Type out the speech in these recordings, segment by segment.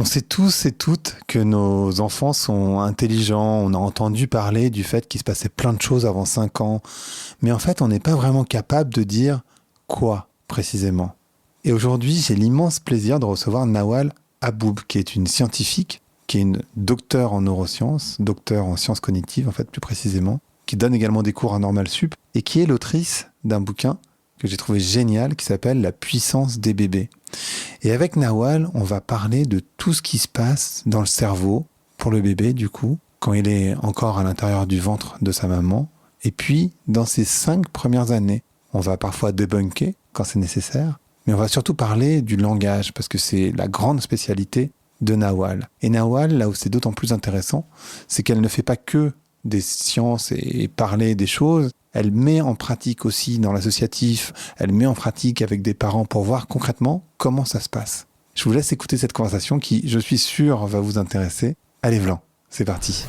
On sait tous et toutes que nos enfants sont intelligents. On a entendu parler du fait qu'il se passait plein de choses avant 5 ans. Mais en fait, on n'est pas vraiment capable de dire quoi précisément. Et aujourd'hui, j'ai l'immense plaisir de recevoir Nawal Habboub, qui est une scientifique, qui est une docteure en neurosciences, docteure en sciences cognitives, en fait, plus précisément, qui donne également des cours à Normal Sup, et qui est l'autrice d'un bouquin que j'ai trouvé génial, qui s'appelle « La puissance des bébés ». Et avec Nawal, on va parler de tout ce qui se passe dans le cerveau, pour le bébé du coup, quand il est encore à l'intérieur du ventre de sa maman, et puis dans ses 5 premières années. On va parfois débunker quand c'est nécessaire, mais on va surtout parler du langage, parce que c'est la grande spécialité de Nawal. Et Nawal, là où c'est d'autant plus intéressant, c'est qu'elle ne fait pas que des sciences et parler des choses, elle met en pratique aussi dans l'associatif, elle met en pratique avec des parents pour voir concrètement comment ça se passe. Je vous laisse écouter cette conversation qui, je suis sûr, va vous intéresser. Allez, Vlan, c'est parti.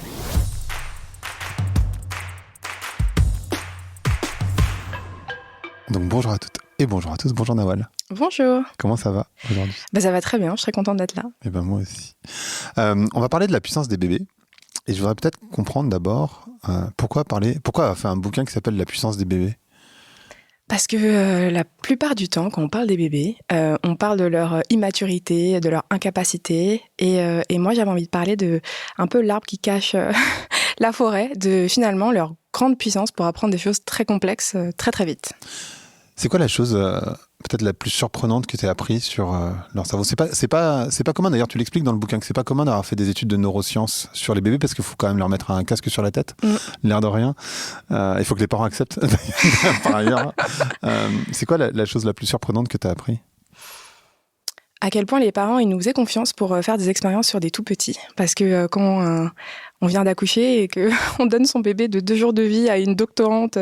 Donc bonjour à toutes et bonjour à tous, bonjour Nawal. Bonjour. Comment ça va aujourd'hui ? Ça va très bien, je suis très contente d'être là. Et ben moi aussi. On va parler de la puissance des bébés. Et je voudrais peut-être comprendre d'abord pourquoi avoir fait un bouquin qui s'appelle La puissance des bébés ? Parce que la plupart du temps, quand on parle des bébés, on parle de leur immaturité, de leur incapacité. Et moi, j'avais envie de parler de un peu l'arbre qui cache la forêt, de finalement leur grande puissance pour apprendre des choses très complexes très très vite. C'est quoi la chose peut-être la plus surprenante que tu as appris sur leur cerveau ? C'est pas commun, d'ailleurs tu l'expliques dans le bouquin, que c'est pas commun d'avoir fait des études de neurosciences sur les bébés parce qu'il faut quand même leur mettre un casque sur la tête, l'air de rien. Il faut que les parents acceptent par ailleurs. C'est quoi la chose la plus surprenante que tu as appris ? À quel point les parents ils nous faisaient confiance pour faire des expériences sur des tout petits. Parce que quand on vient d'accoucher et qu'on donne son bébé de 2 jours de vie à une doctorante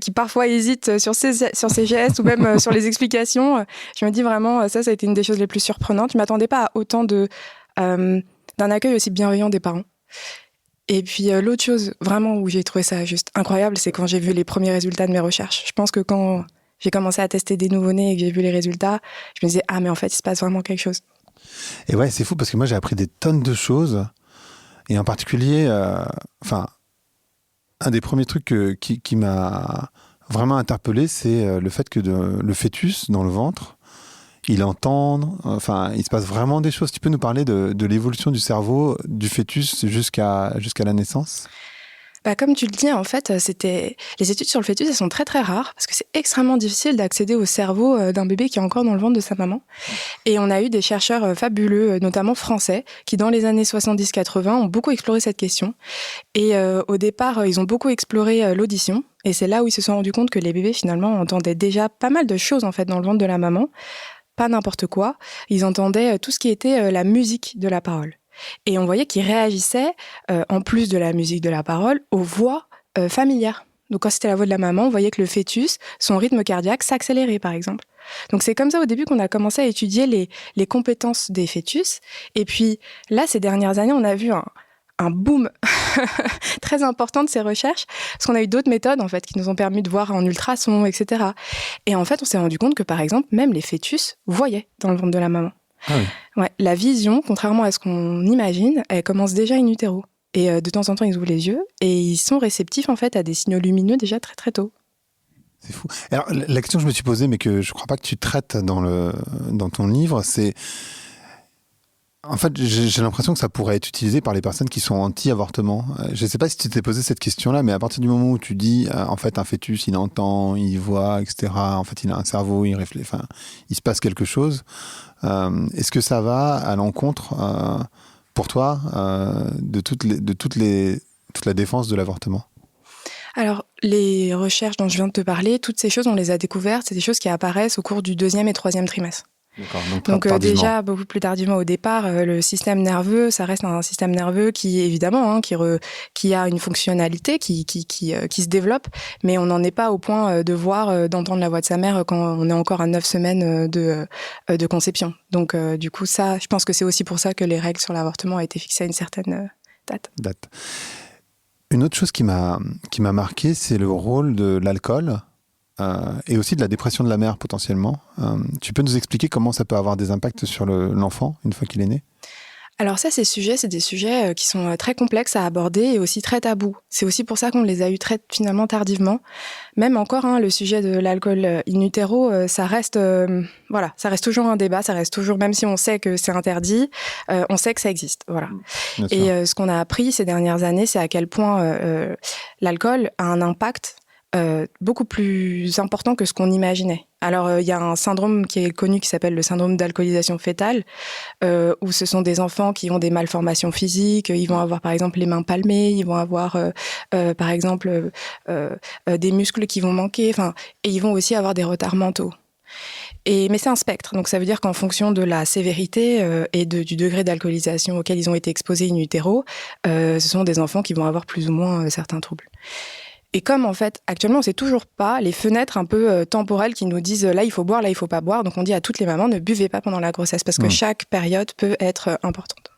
qui parfois hésite sur ses gestes ou même sur les explications, je me dis vraiment, ça a été une des choses les plus surprenantes. Je ne m'attendais pas à autant d'un accueil aussi bienveillant des parents. Et puis l'autre chose vraiment où j'ai trouvé ça juste incroyable, c'est quand j'ai vu les premiers résultats de mes recherches. Je pense que quand j'ai commencé à tester des nouveau-nés et que j'ai vu les résultats, je me disais, ah mais en fait, il se passe vraiment quelque chose. Et ouais, c'est fou parce que moi, j'ai appris des tonnes de choses. Et en particulier, un des premiers trucs qui m'a vraiment interpellé, c'est le fait que le fœtus dans le ventre, il entend, il se passe vraiment des choses. Tu peux nous parler de l'évolution du cerveau du fœtus jusqu'à la naissance ? Comme tu le dis, en fait, les études sur le fœtus, elles sont très très rares parce que c'est extrêmement difficile d'accéder au cerveau d'un bébé qui est encore dans le ventre de sa maman. Et on a eu des chercheurs fabuleux, notamment français, qui dans les années 70-80 ont beaucoup exploré cette question. Et au départ, ils ont beaucoup exploré l'audition. Et c'est là où ils se sont rendus compte que les bébés, finalement, entendaient déjà pas mal de choses en fait dans le ventre de la maman. Pas n'importe quoi. Ils entendaient tout ce qui était la musique de la parole. Et on voyait qu'ils réagissaient, en plus de la musique de la parole, aux voix familières. Donc quand c'était la voix de la maman, on voyait que le fœtus, son rythme cardiaque s'accélérait par exemple. Donc c'est comme ça au début qu'on a commencé à étudier les compétences des fœtus. Et puis là, ces dernières années, on a vu un boom très important de ces recherches, parce qu'on a eu d'autres méthodes en fait qui nous ont permis de voir en ultrason, etc. Et en fait, on s'est rendu compte que par exemple, même les fœtus voyaient dans le ventre de la maman. Ah oui. Ouais, la vision, contrairement à ce qu'on imagine, elle commence déjà in utero. Et de temps en temps, ils ouvrent les yeux et ils sont réceptifs en fait à des signaux lumineux déjà très très tôt. C'est fou. Alors la question que je me suis posée, mais que je ne crois pas que tu traites dans ton livre, c'est en fait j'ai l'impression que ça pourrait être utilisé par les personnes qui sont anti-avortement. Je ne sais pas si tu t'es posé cette question-là, mais à partir du moment où tu dis en fait un fœtus, il entend, il voit, etc. En fait, il a un cerveau, il réfléchit. Enfin, il se passe quelque chose. Est-ce que ça va à l'encontre, pour toi, de toute la défense de l'avortement ? Alors, les recherches dont je viens de te parler, toutes ces choses, on les a découvertes, c'est des choses qui apparaissent au cours du 2e et 3e trimestre. D'accord, donc déjà, beaucoup plus tardivement au départ, le système nerveux, ça reste un système nerveux qui, évidemment, qui a une fonctionnalité, qui se développe, mais on n'en est pas au point de voir, d'entendre la voix de sa mère quand on est encore à 9 semaines de conception. Donc, du coup, ça, je pense que c'est aussi pour ça que les règles sur l'avortement ont été fixées à une certaine date. Une autre chose qui m'a marqué, c'est le rôle de l'alcool et aussi de la dépression de la mère potentiellement. Tu peux nous expliquer comment ça peut avoir des impacts sur l'enfant une fois qu'il est né ? Alors ça, c'est des sujets qui sont très complexes à aborder et aussi très tabous. C'est aussi pour ça qu'on les a eus finalement tardivement. Même encore, le sujet de l'alcool in utero, ça reste toujours un débat, ça reste toujours, même si on sait que c'est interdit, on sait que ça existe. Voilà. Et ce qu'on a appris ces dernières années, c'est à quel point l'alcool a un impact beaucoup plus important que ce qu'on imaginait. Alors, il y a un syndrome qui est connu qui s'appelle le syndrome d'alcoolisation fœtale, où ce sont des enfants qui ont des malformations physiques, ils vont avoir par exemple les mains palmées, ils vont avoir par exemple des muscles qui vont manquer, et ils vont aussi avoir des retards mentaux. Mais c'est un spectre, donc ça veut dire qu'en fonction de la sévérité et du degré d'alcoolisation auquel ils ont été exposés in utero, ce sont des enfants qui vont avoir plus ou moins certains troubles. Et comme en fait, actuellement, on ne sait toujours pas les fenêtres un peu temporelles qui nous disent là, il faut boire, là, il ne faut pas boire. Donc on dit à toutes les mamans, ne buvez pas pendant la grossesse parce que chaque période peut être importante.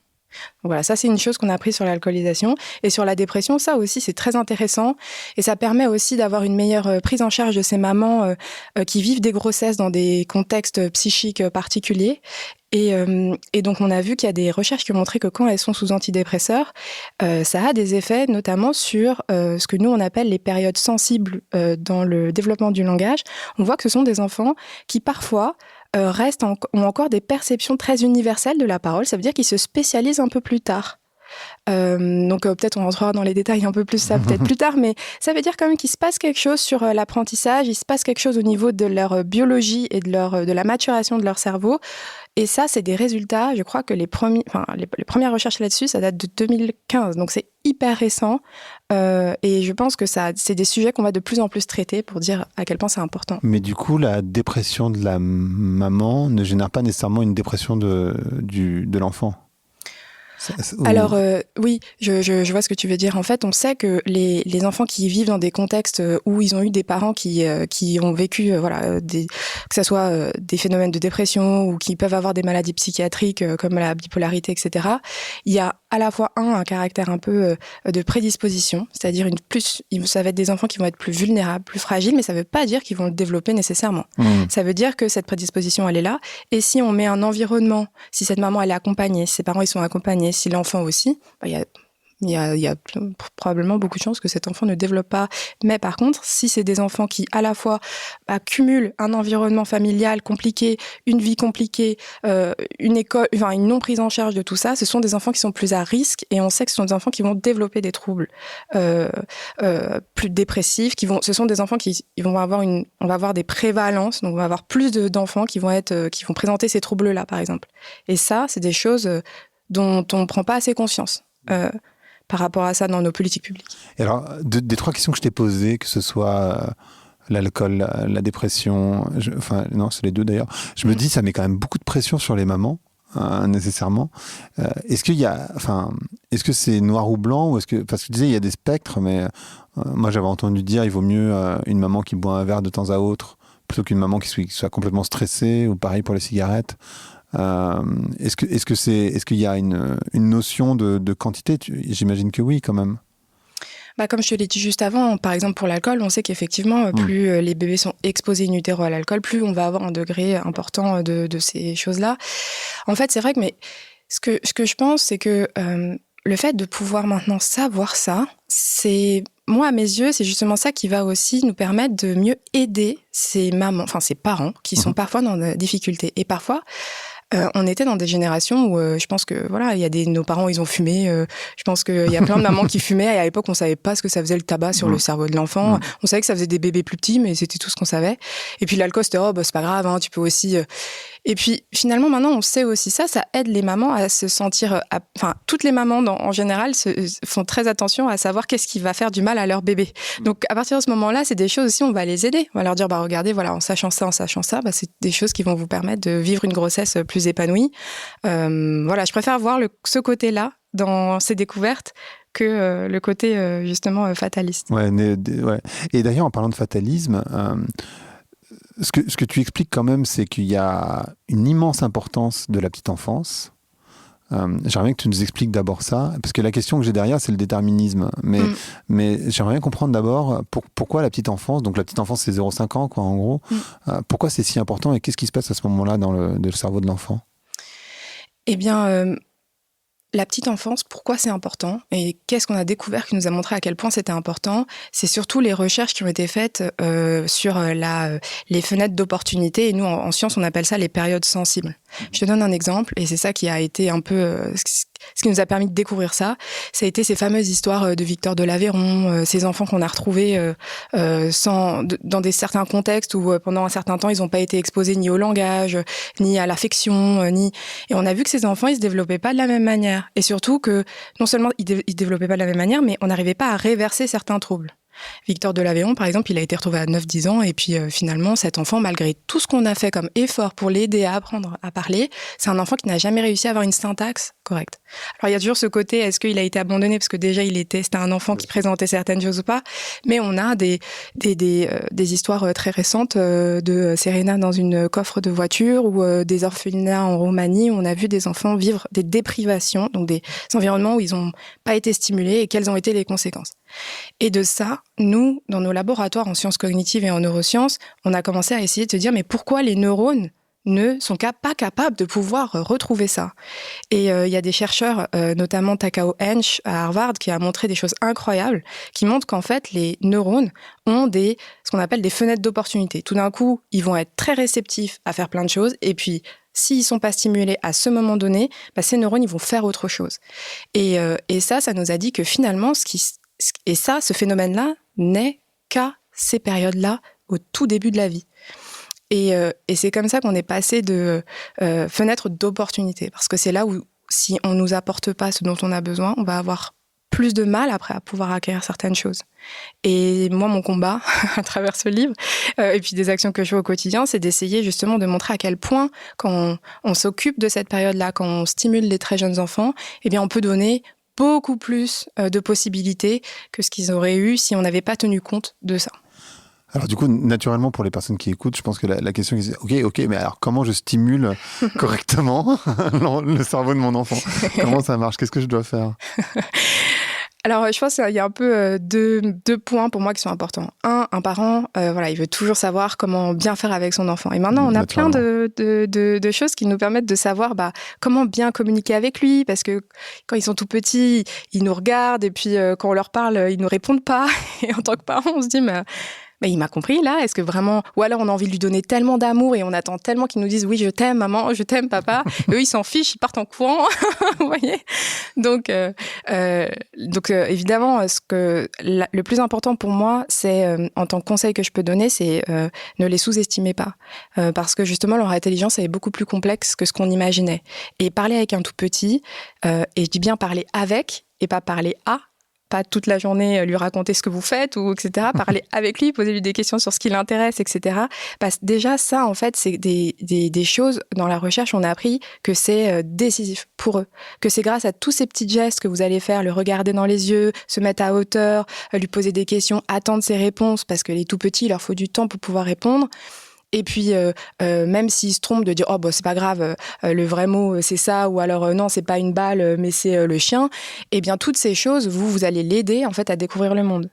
Donc voilà, ça c'est une chose qu'on a appris sur l'alcoolisation. Et sur la dépression, ça aussi c'est très intéressant. Et ça permet aussi d'avoir une meilleure prise en charge de ces mamans qui vivent des grossesses dans des contextes psychiques particuliers. Et donc, on a vu qu'il y a des recherches qui ont montré que quand elles sont sous antidépresseurs, ça a des effets notamment sur ce que nous, on appelle les périodes sensibles dans le développement du langage. On voit que ce sont des enfants qui, parfois, ont encore des perceptions très universelles de la parole. Ça veut dire qu'ils se spécialisent un peu plus tard. Donc peut-être on rentrera dans les détails un peu plus ça peut-être plus tard, mais ça veut dire quand même qu'il se passe quelque chose sur l'apprentissage, il se passe quelque chose au niveau de leur biologie et de la maturation de leur cerveau. Et ça, c'est des résultats, je crois que les premières recherches là-dessus, ça date de 2015, donc c'est hyper récent. Et je pense que c'est des sujets qu'on va de plus en plus traiter pour dire à quel point c'est important. Mais du coup, la dépression de la maman ne génère pas nécessairement une dépression de l'enfant. Alors oui, je vois ce que tu veux dire. En fait, on sait que les enfants qui vivent dans des contextes où ils ont eu des parents qui ont vécu que ça soit des phénomènes de dépression ou qui peuvent avoir des maladies psychiatriques comme la bipolarité, etc. Il y a à la fois un caractère un peu de prédisposition, c'est-à-dire ça va être des enfants qui vont être plus vulnérables, plus fragiles, mais ça ne veut pas dire qu'ils vont le développer nécessairement. Ça veut dire que cette prédisposition, elle est là. Et si on met un environnement, si cette maman elle est accompagnée, si ses parents ils sont accompagnés, si l'enfant aussi, il y a probablement beaucoup de chances que cet enfant ne développe pas. Mais par contre, si c'est des enfants qui, à la fois, cumulent un environnement familial compliqué, une vie compliquée, une école, une non prise en charge de tout ça, ce sont des enfants qui sont plus à risque et on sait que ce sont des enfants qui vont développer des troubles plus dépressifs. Ce sont des enfants on va avoir des prévalences, donc on va avoir plus d'enfants qui vont présenter ces troubles-là, par exemple. Et ça, c'est des choses dont on ne prend pas assez conscience. Par rapport à ça dans nos politiques publiques. Et alors, des trois questions que je t'ai posées, que ce soit l'alcool, la dépression, non, c'est les deux d'ailleurs, je me dis ça met quand même beaucoup de pression sur les mamans, nécessairement. Est-ce que c'est noir ou blanc ou parce que tu disais il y a des spectres, mais moi j'avais entendu dire il vaut mieux une maman qui boit un verre de temps à autre plutôt qu'une maman qui soit complètement stressée, ou pareil pour les cigarettes. Est-ce qu'il y a une notion de quantité? J'imagine que oui, quand même. Comme je te l'ai dit juste avant, par exemple pour l'alcool, on sait qu'effectivement, plus les bébés sont exposés in utero à l'alcool, plus on va avoir un degré important de ces choses-là. En fait, c'est vrai que ce que je pense, c'est que le fait de pouvoir maintenant savoir ça, moi, à mes yeux, c'est justement ça qui va aussi nous permettre de mieux aider ces parents qui sont parfois dans des difficultés. Et parfois, on était dans des générations où je pense que nos parents ils ont fumé. Je pense qu'il y a plein de mamans qui fumaient et à l'époque on savait pas ce que ça faisait le tabac sur le cerveau de l'enfant. On savait que ça faisait des bébés plus petits, mais c'était tout ce qu'on savait. Et puis l'alcool c'était c'est pas grave, tu peux aussi. Et puis finalement maintenant on sait aussi ça aide les mamans à se sentir. Toutes les mamans en général font très attention à savoir qu'est-ce qui va faire du mal à leur bébé. Donc à partir de ce moment-là, c'est des choses aussi on va les aider. On va leur dire regardez en sachant ça, c'est des choses qui vont vous permettre de vivre une grossesse plus épanouie. Je préfère voir ce côté-là dans ces découvertes que le côté justement fataliste. Ouais. Et d'ailleurs en parlant de fatalisme. Ce que tu expliques quand même, c'est qu'il y a une immense importance de la petite enfance. J'aimerais bien que tu nous expliques d'abord ça, parce que la question que j'ai derrière, c'est le déterminisme. Mais j'aimerais bien comprendre d'abord pourquoi la petite enfance, donc la petite enfance c'est 0,5 ans, quoi, en gros, pourquoi c'est si important et qu'est-ce qui se passe à ce moment-là dans le cerveau de l'enfant? Eh bien, la petite enfance, pourquoi c'est important et qu'est-ce qu'on a découvert qui nous a montré à quel point c'était important? C'est surtout les recherches qui ont été faites sur les fenêtres d'opportunité. Et nous, en science, on appelle ça les périodes sensibles. Je te donne un exemple, et c'est ça qui a été un peu ce qui nous a permis de découvrir ça. Ça a été ces fameuses histoires de Victor de l'Aveyron, ces enfants qu'on a retrouvés dans certains contextes où pendant un certain temps, ils n'ont pas été exposés ni au langage, ni à l'affection, Et on a vu que ces enfants, ils se développaient pas de la même manière. Et surtout que, non seulement ils développaient pas de la même manière, mais on n'arrivait pas à réverser certains troubles. Victor de l'Aveyron, par exemple, il a été retrouvé à 9-10 ans et puis finalement, cet enfant, malgré tout ce qu'on a fait comme effort pour l'aider à apprendre à parler, c'est un enfant qui n'a jamais réussi à avoir une syntaxe correcte. Alors, il y a toujours ce côté, est-ce qu'il a été abandonné parce que déjà, c'était un enfant qui présentait certaines choses ou pas, mais on a des histoires très récentes de Serena dans une coffre de voiture ou des orphelinats en Roumanie où on a vu des enfants vivre des déprivations, donc des environnements où ils n'ont pas été stimulés et quelles ont été les conséquences. Et de ça, nous, dans nos laboratoires en sciences cognitives et en neurosciences, on a commencé à essayer de se dire mais pourquoi les neurones ne sont pas capables de pouvoir retrouver ça. Et il y a des chercheurs, notamment Takao Hensch à Harvard, qui a montré des choses incroyables, qui montrent qu'en fait, les neurones ont ce qu'on appelle des fenêtres d'opportunité. Tout d'un coup, ils vont être très réceptifs à faire plein de choses, et puis s'ils ne sont pas stimulés à ce moment donné, ces neurones, ils vont faire autre chose. Et ça nous a dit que finalement, ce phénomène-là n'est qu'à ces périodes-là, au tout début de la vie. Et c'est comme ça qu'on est passé de fenêtre d'opportunité. Parce que c'est là où, si on ne nous apporte pas ce dont on a besoin, on va avoir plus de mal après à pouvoir acquérir certaines choses. Et moi, mon combat, à travers ce livre, et puis des actions que je fais au quotidien, c'est d'essayer justement de montrer à quel point, quand on s'occupe de cette période-là, quand on stimule les très jeunes enfants, eh bien, on peut donner beaucoup plus de possibilités que ce qu'ils auraient eu si on n'avait pas tenu compte de ça. Alors du coup, naturellement, pour les personnes qui écoutent, je pense que la question est, ok, mais alors comment je stimule correctement le cerveau de mon enfant? Comment ça marche? Qu'est-ce que je dois faire? Alors, je pense qu'il y a un peu deux points pour moi qui sont importants. Un parent, il veut toujours savoir comment bien faire avec son enfant. Et maintenant, on a plein de choses qui nous permettent de savoir comment bien communiquer avec lui, parce que quand ils sont tout petits, ils nous regardent, et puis quand on leur parle, ils nous répondent pas. Et en tant que parent, on se dit, mais il m'a compris, là, est-ce que vraiment... Ou alors, on a envie de lui donner tellement d'amour et on attend tellement qu'ils nous disent « Oui, je t'aime, maman, je t'aime, papa ». Eux, ils s'en fichent, ils partent en courant, vous voyez. Donc évidemment, le plus important pour moi, c'est, en tant que conseil que je peux donner, c'est ne les sous-estimez pas. Parce que justement, leur intelligence est beaucoup plus complexe que ce qu'on imaginait. Et parler avec un tout petit, et je dis bien parler avec et pas parler à, pas toute la journée lui raconter ce que vous faites, ou etc. Parler avec lui, poser lui des questions sur ce qui l'intéresse, etc. Parce que déjà, ça, en fait, c'est des choses, dans la recherche, on a appris que c'est décisif pour eux. Que c'est grâce à tous ces petits gestes que vous allez faire, le regarder dans les yeux, se mettre à hauteur, lui poser des questions, attendre ses réponses, parce que les tout petits, il leur faut du temps pour pouvoir répondre. Et puis, même s'il se trompe de dire « Oh, c'est pas grave, le vrai mot, c'est ça », ou alors « Non, c'est pas une balle, mais c'est le chien », eh bien, toutes ces choses, vous allez l'aider, en fait, à découvrir le monde.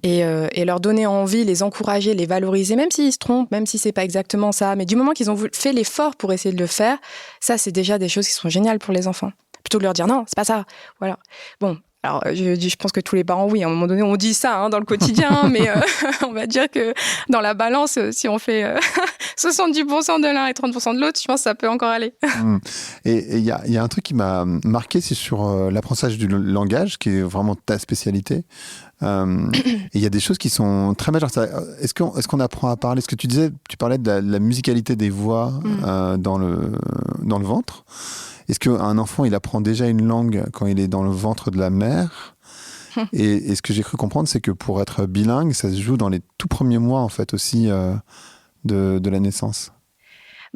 Et leur donner envie, les encourager, les valoriser, même s'ils se trompent, même si c'est pas exactement ça. Mais du moment qu'ils ont fait l'effort pour essayer de le faire, ça, c'est déjà des choses qui sont géniales pour les enfants. Plutôt que de leur dire « Non, c'est pas ça ». Voilà. Bon. Alors, je pense que tous les parents, oui, à un moment donné, on dit ça dans le quotidien, mais on va dire que dans la balance, si on fait 70% de l'un et 30% de l'autre, je pense que ça peut encore aller. Et il y a un truc qui m'a marqué, c'est sur l'apprentissage du langage, qui est vraiment ta spécialité. Et il y a des choses qui sont très majeures. Est-ce qu'on apprend à parler? Ce que tu disais, tu parlais de la musicalité des voix dans le ventre. Est-ce qu'un enfant, il apprend déjà une langue quand il est dans le ventre de la mère? Et ce que j'ai cru comprendre, c'est que pour être bilingue, ça se joue dans les tout premiers mois, en fait, aussi de la naissance.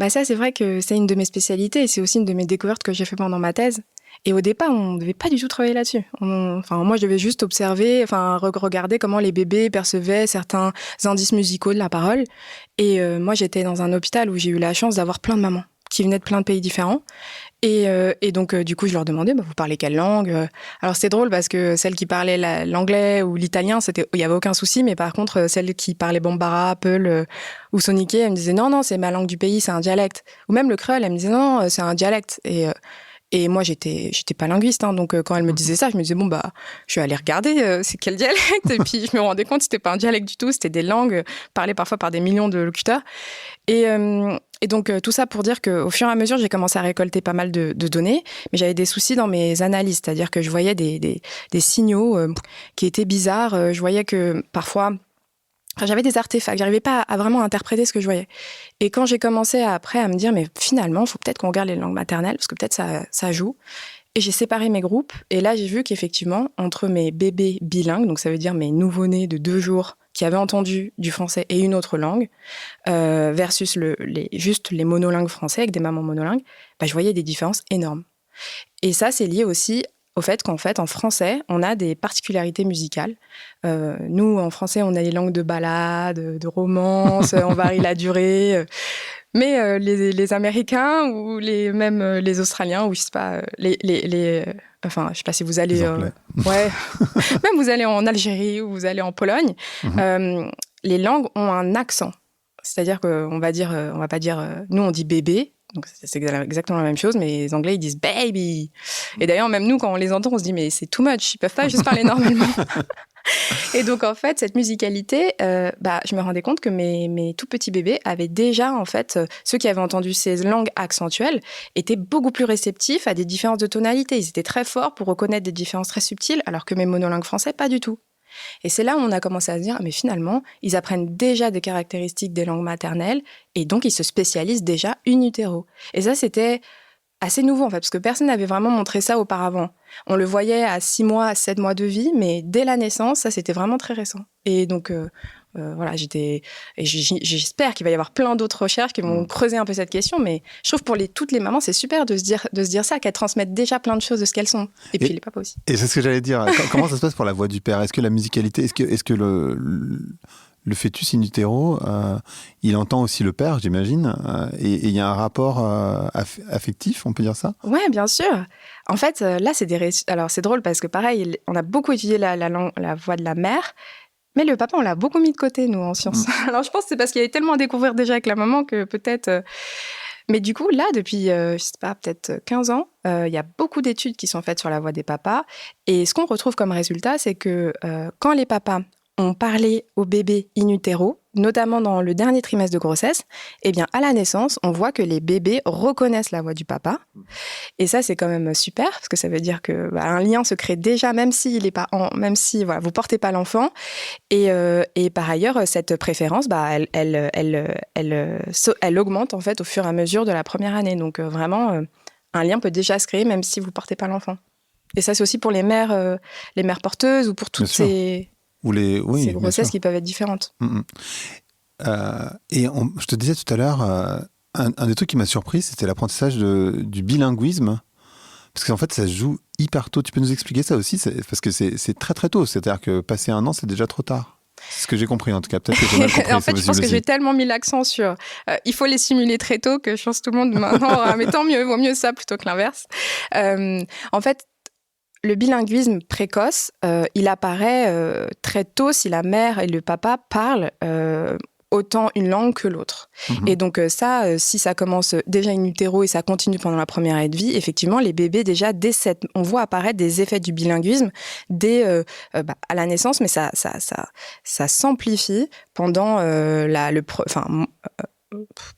Ça, c'est vrai que c'est une de mes spécialités et c'est aussi une de mes découvertes que j'ai fait pendant ma thèse. Et au départ, on ne devait pas du tout travailler là-dessus. Moi, je devais juste observer, regarder comment les bébés percevaient certains indices musicaux de la parole. Et moi, j'étais dans un hôpital où j'ai eu la chance d'avoir plein de mamans qui venaient de plein de pays différents. Et donc, du coup, je leur demandais, vous parlez quelle langue? Alors, c'est drôle parce que celle qui parlait l'anglais ou l'italien, il n'y avait aucun souci. Mais par contre, celle qui parlait Bambara, Peul ou Soniké, elle me disait non, c'est ma langue du pays, c'est un dialecte. Ou même le créole, elle me disait non, c'est un dialecte. Et Et moi, j'étais pas linguiste, hein, donc quand elle me disait ça, je me disais bon bah, je vais aller regarder c'est quel dialecte. Et puis je me rendais compte que c'était pas un dialecte du tout, c'était des langues parlées parfois par des millions de locuteurs. Et donc tout ça pour dire qu'au fur et à mesure, j'ai commencé à récolter pas mal de données, mais j'avais des soucis dans mes analyses, c'est-à-dire que je voyais des signaux qui étaient bizarres. Je voyais que parfois j'avais des artefacts, j'arrivais pas à vraiment interpréter ce que je voyais. Et quand j'ai commencé après à me dire, mais finalement, il faut peut-être qu'on regarde les langues maternelles, parce que peut-être ça joue. Et j'ai séparé mes groupes, et là, j'ai vu qu'effectivement, entre mes bébés bilingues, donc ça veut dire mes nouveau-nés de 2 jours, qui avaient entendu du français et une autre langue, versus juste les monolingues français, avec des mamans monolingues, bah, je voyais des différences énormes. Et ça, c'est lié aussi au fait qu'en fait, en français, on a des particularités musicales. Nous, en français, on a les langues de ballade, de romance, on varie la durée. Mais les Américains ou même les Australiens, ou je sais pas, enfin, je sais pas si vous allez, ouais, même vous allez en Algérie ou vous allez en Pologne, les langues ont un accent. C'est-à-dire qu'on va dire, on va pas dire, nous on dit bébé. Donc c'est exactement la même chose, mais les Anglais, ils disent « baby ». Et d'ailleurs, même nous, quand on les entend, on se dit « mais c'est too much, ils peuvent pas juste parler normalement ». Et donc, en fait, cette musicalité, je me rendais compte que mes tout petits bébés avaient déjà, en fait, ceux qui avaient entendu ces langues accentuelles, étaient beaucoup plus réceptifs à des différences de tonalité. Ils étaient très forts pour reconnaître des différences très subtiles, alors que mes monolingues français, pas du tout. Et c'est là où on a commencé à se dire, mais finalement, ils apprennent déjà des caractéristiques des langues maternelles et donc ils se spécialisent déjà in utero. Et ça, c'était assez nouveau en fait, parce que personne n'avait vraiment montré ça auparavant. On le voyait à 6 mois, à 7 mois de vie, mais dès la naissance, ça, c'était vraiment très récent. Et donc, voilà, j'espère qu'il va y avoir plein d'autres recherches qui vont creuser un peu cette question, mais je trouve pour toutes les mamans, c'est super de se dire ça, qu'elles transmettent déjà plein de choses de ce qu'elles sont. Et puis les papas aussi. Et c'est ce que j'allais dire. Comment ça se passe pour la voix du père ? Est-ce que la musicalité, est-ce que le fœtus in utero, il entend aussi le père, j'imagine, et il y a un rapport affectif, on peut dire ça ? Ouais, bien sûr. En fait, là, alors c'est drôle parce que pareil, on a beaucoup étudié la voix de la mère, mais le papa, on l'a beaucoup mis de côté, nous, en sciences. Alors, je pense que c'est parce qu'il y avait tellement à découvrir déjà avec la maman que peut-être... Mais du coup, là, depuis, je sais pas, peut-être 15 ans, il y a beaucoup d'études qui sont faites sur la voix des papas. Et ce qu'on retrouve comme résultat, c'est que quand les papas ont parlé au bébé in utero, notamment dans le dernier trimestre de grossesse, eh bien, à la naissance, on voit que les bébés reconnaissent la voix du papa. Et ça, c'est quand même super, parce que ça veut dire que un lien se crée déjà, même si voilà, vous portez pas l'enfant. Et par ailleurs, cette préférence, elle augmente en fait au fur et à mesure de la première année. Donc vraiment, un lien peut déjà se créer, même si vous portez pas l'enfant. Et ça, c'est aussi pour les mères porteuses ou pour toutes ces grossesses qui peuvent être différentes. Je te disais tout à l'heure, un des trucs qui m'a surpris, c'était l'apprentissage du bilinguisme. Parce qu'en fait, ça se joue hyper tôt. Tu peux nous expliquer ça aussi ? Parce que c'est très très tôt. C'est-à-dire que passer 1 an, c'est déjà trop tard. C'est ce que j'ai compris en tout cas. Peut-être que j'ai mal compris. En fait, je pense que j'ai tellement mis l'accent sur il faut les simuler très tôt que je pense que tout le monde maintenant aura mais tant mieux, vaut mieux ça plutôt que l'inverse. En fait, le bilinguisme précoce, il apparaît très tôt si la mère et le papa parlent autant une langue que l'autre. Et donc ça, si ça commence déjà in utero et ça continue pendant la première année de vie, effectivement, les bébés déjà, on voit apparaître des effets du bilinguisme à la naissance, mais ça s'amplifie pendant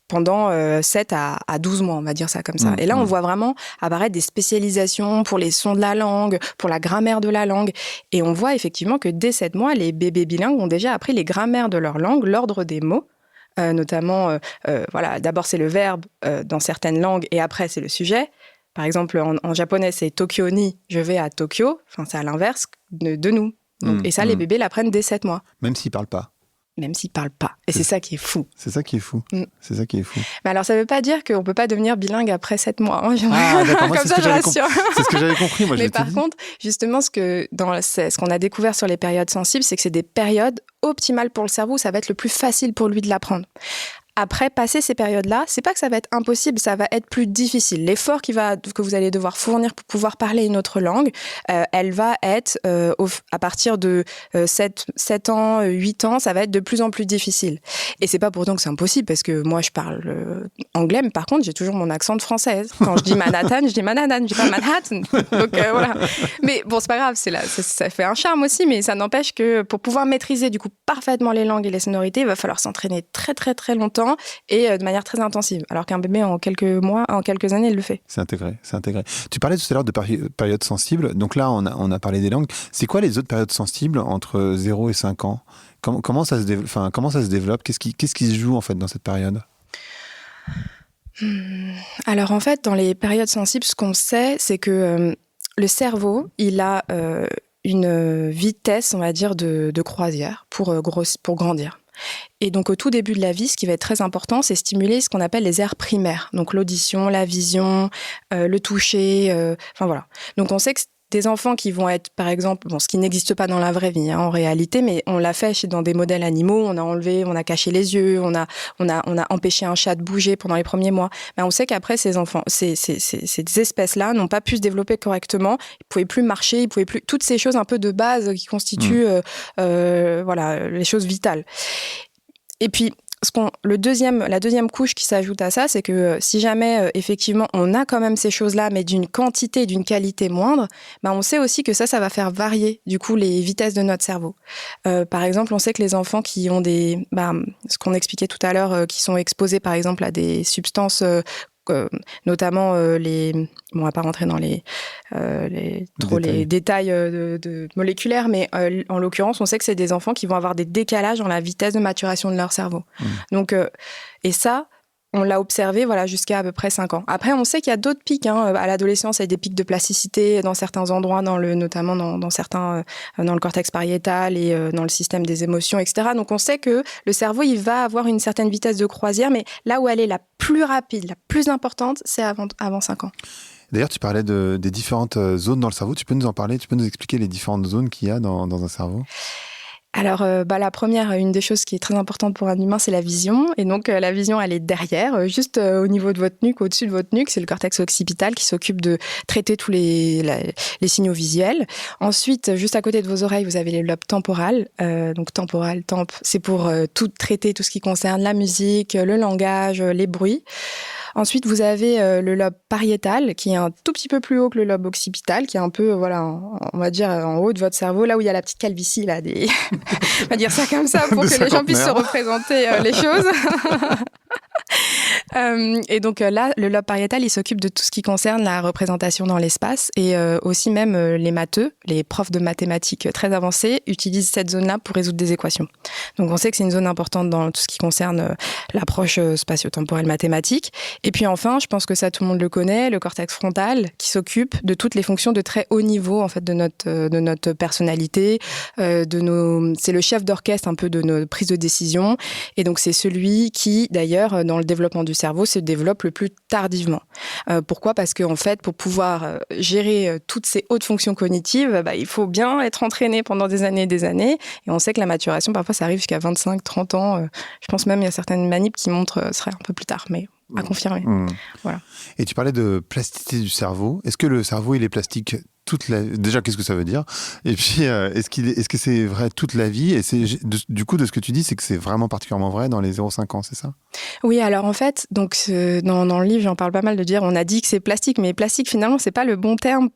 pendant 7 à 12 mois, on va dire ça comme ça. Et là, on voit vraiment apparaître des spécialisations pour les sons de la langue, pour la grammaire de la langue. Et on voit effectivement que dès 7 mois, les bébés bilingues ont déjà appris les grammaires de leur langue, l'ordre des mots. Notamment, d'abord c'est le verbe dans certaines langues et après c'est le sujet. Par exemple, en japonais, c'est Tokyo ni, je vais à Tokyo. Enfin, c'est à l'inverse de nous. Donc, et ça, les bébés l'apprennent dès 7 mois. Même s'ils ne parlent pas. Même s'ils ne parlent pas. Et c'est ça qui est fou. C'est ça qui est fou. C'est ça qui est fou. Mais alors, ça ne veut pas dire qu'on ne peut pas devenir bilingue après 7 mois. Hein. D'accord. Moi, comme ça, je rassure. C'est ce que j'avais compris. Moi, mais par contre, justement, ce qu'on a découvert sur les périodes sensibles, c'est que c'est des périodes optimales pour le cerveau. Ça va être le plus facile pour lui de l'apprendre. Après, passer ces périodes-là, c'est pas que ça va être impossible, ça va être plus difficile. L'effort que vous allez devoir fournir pour pouvoir parler une autre langue, elle va être, à partir de 7 ans, 8 ans, ça va être de plus en plus difficile. Et c'est pas pourtant que c'est impossible, parce que moi, je parle anglais, mais par contre, j'ai toujours mon accent de française. Quand je dis Manhattan, je dis Manhattan, je dis pas Manhattan. Donc voilà. Mais bon, c'est pas grave, ça fait un charme aussi, mais ça n'empêche que pour pouvoir maîtriser du coup parfaitement les langues et les sonorités, il va falloir s'entraîner très très très longtemps et de manière très intensive. Alors qu'un bébé, en quelques mois, en quelques années, il le fait. C'est intégré. Tu parlais tout à l'heure de périodes sensibles. Donc là, on a parlé des langues. C'est quoi les autres périodes sensibles entre 0 et 5 ans? Comment ça se développe? Qu'est-ce qui se joue en fait dans cette période? Alors en fait, dans les périodes sensibles, ce qu'on sait, c'est que le cerveau, il a une vitesse, on va dire, de croisière pour grandir. Et donc, au tout début de la vie, ce qui va être très important, c'est stimuler ce qu'on appelle les aires primaires. Donc, l'audition, la vision, le toucher, enfin voilà. Donc, on sait que des enfants qui vont être, par exemple, ce qui n'existe pas dans la vraie vie, en réalité, mais on l'a fait dans des modèles animaux, on a caché les yeux, on a empêché un chat de bouger pendant les premiers mois. Mais on sait qu'après, ces enfants, ces espèces-là n'ont pas pu se développer correctement, ils pouvaient plus marcher, ils pouvaient plus, toutes ces choses un peu de base qui constituent, les choses vitales. Et puis, la deuxième couche qui s'ajoute à ça, c'est que si jamais, effectivement, on a quand même ces choses-là, mais d'une quantité, d'une qualité moindre, on sait aussi que ça va faire varier, du coup, les vitesses de notre cerveau. Par exemple, on sait que les enfants qui ont ce qu'on expliquait tout à l'heure, qui sont exposés, par exemple, à des substances notamment on va pas rentrer dans les détails de moléculaires, mais en l'occurrence, on sait que c'est des enfants qui vont avoir des décalages dans la vitesse de maturation de leur cerveau. Donc, et ça, on l'a observé jusqu'à à peu près 5 ans. Après, on sait qu'il y a d'autres pics. À l'adolescence, il y a des pics de plasticité dans certains endroits, notamment dans certains, dans le cortex pariétal et dans le système des émotions, etc. Donc, on sait que le cerveau, il va avoir une certaine vitesse de croisière, mais là où elle est la plus rapide, la plus importante, c'est avant 5 ans. D'ailleurs, tu parlais des différentes zones dans le cerveau. Tu peux nous en parler? Tu peux nous expliquer les différentes zones qu'il y a dans un cerveau? Alors, la première, une des choses qui est très importante pour un humain, c'est la vision. Et donc, la vision, elle est derrière, juste au niveau de votre nuque, au-dessus de votre nuque. C'est le cortex occipital qui s'occupe de traiter tous les signaux visuels. Ensuite, juste à côté de vos oreilles, vous avez le lobe temporal. Donc, temporal, c'est pour traiter tout ce qui concerne la musique, le langage, les bruits. Ensuite, vous avez le lobe pariétal, qui est un tout petit peu plus haut que le lobe occipital, qui est un peu, on va dire, en haut de votre cerveau, là où il y a la petite calvitie, là, on va dire ça comme ça, pour que les gens puissent se représenter les choses. Et donc là, le lobe pariétal, il s'occupe de tout ce qui concerne la représentation dans l'espace et aussi même les matheux, les profs de mathématiques très avancés, utilisent cette zone-là pour résoudre des équations. Donc on sait que c'est une zone importante dans tout ce qui concerne l'approche spatio-temporelle mathématique. Et puis enfin, je pense que ça tout le monde le connaît, le cortex frontal qui s'occupe de toutes les fonctions de très haut niveau en fait de notre personnalité, c'est le chef d'orchestre un peu de nos prises de décision. Et donc c'est celui qui d'ailleurs dans le développement du cerveau se développe le plus tardivement. Pourquoi ? Parce qu'en fait, pour pouvoir gérer toutes ces hautes fonctions cognitives, il faut bien être entraîné pendant des années et des années. Et on sait que la maturation, parfois, ça arrive jusqu'à 25, 30 ans. Je pense même qu'il y a certaines manips qui montrent ce serait un peu plus tard, mais à confirmer. Voilà. Et tu parlais de plasticité du cerveau. Est-ce que le cerveau, il est plastique déjà, qu'est-ce que ça veut dire? Et puis, est-ce que c'est vrai toute la vie? Et du coup, de ce que tu dis, c'est que c'est vraiment particulièrement vrai dans les 0,5 ans, c'est ça? Oui, alors en fait, donc, dans le livre, j'en parle pas mal de dire, on a dit que c'est plastique, mais plastique, finalement, c'est pas le bon terme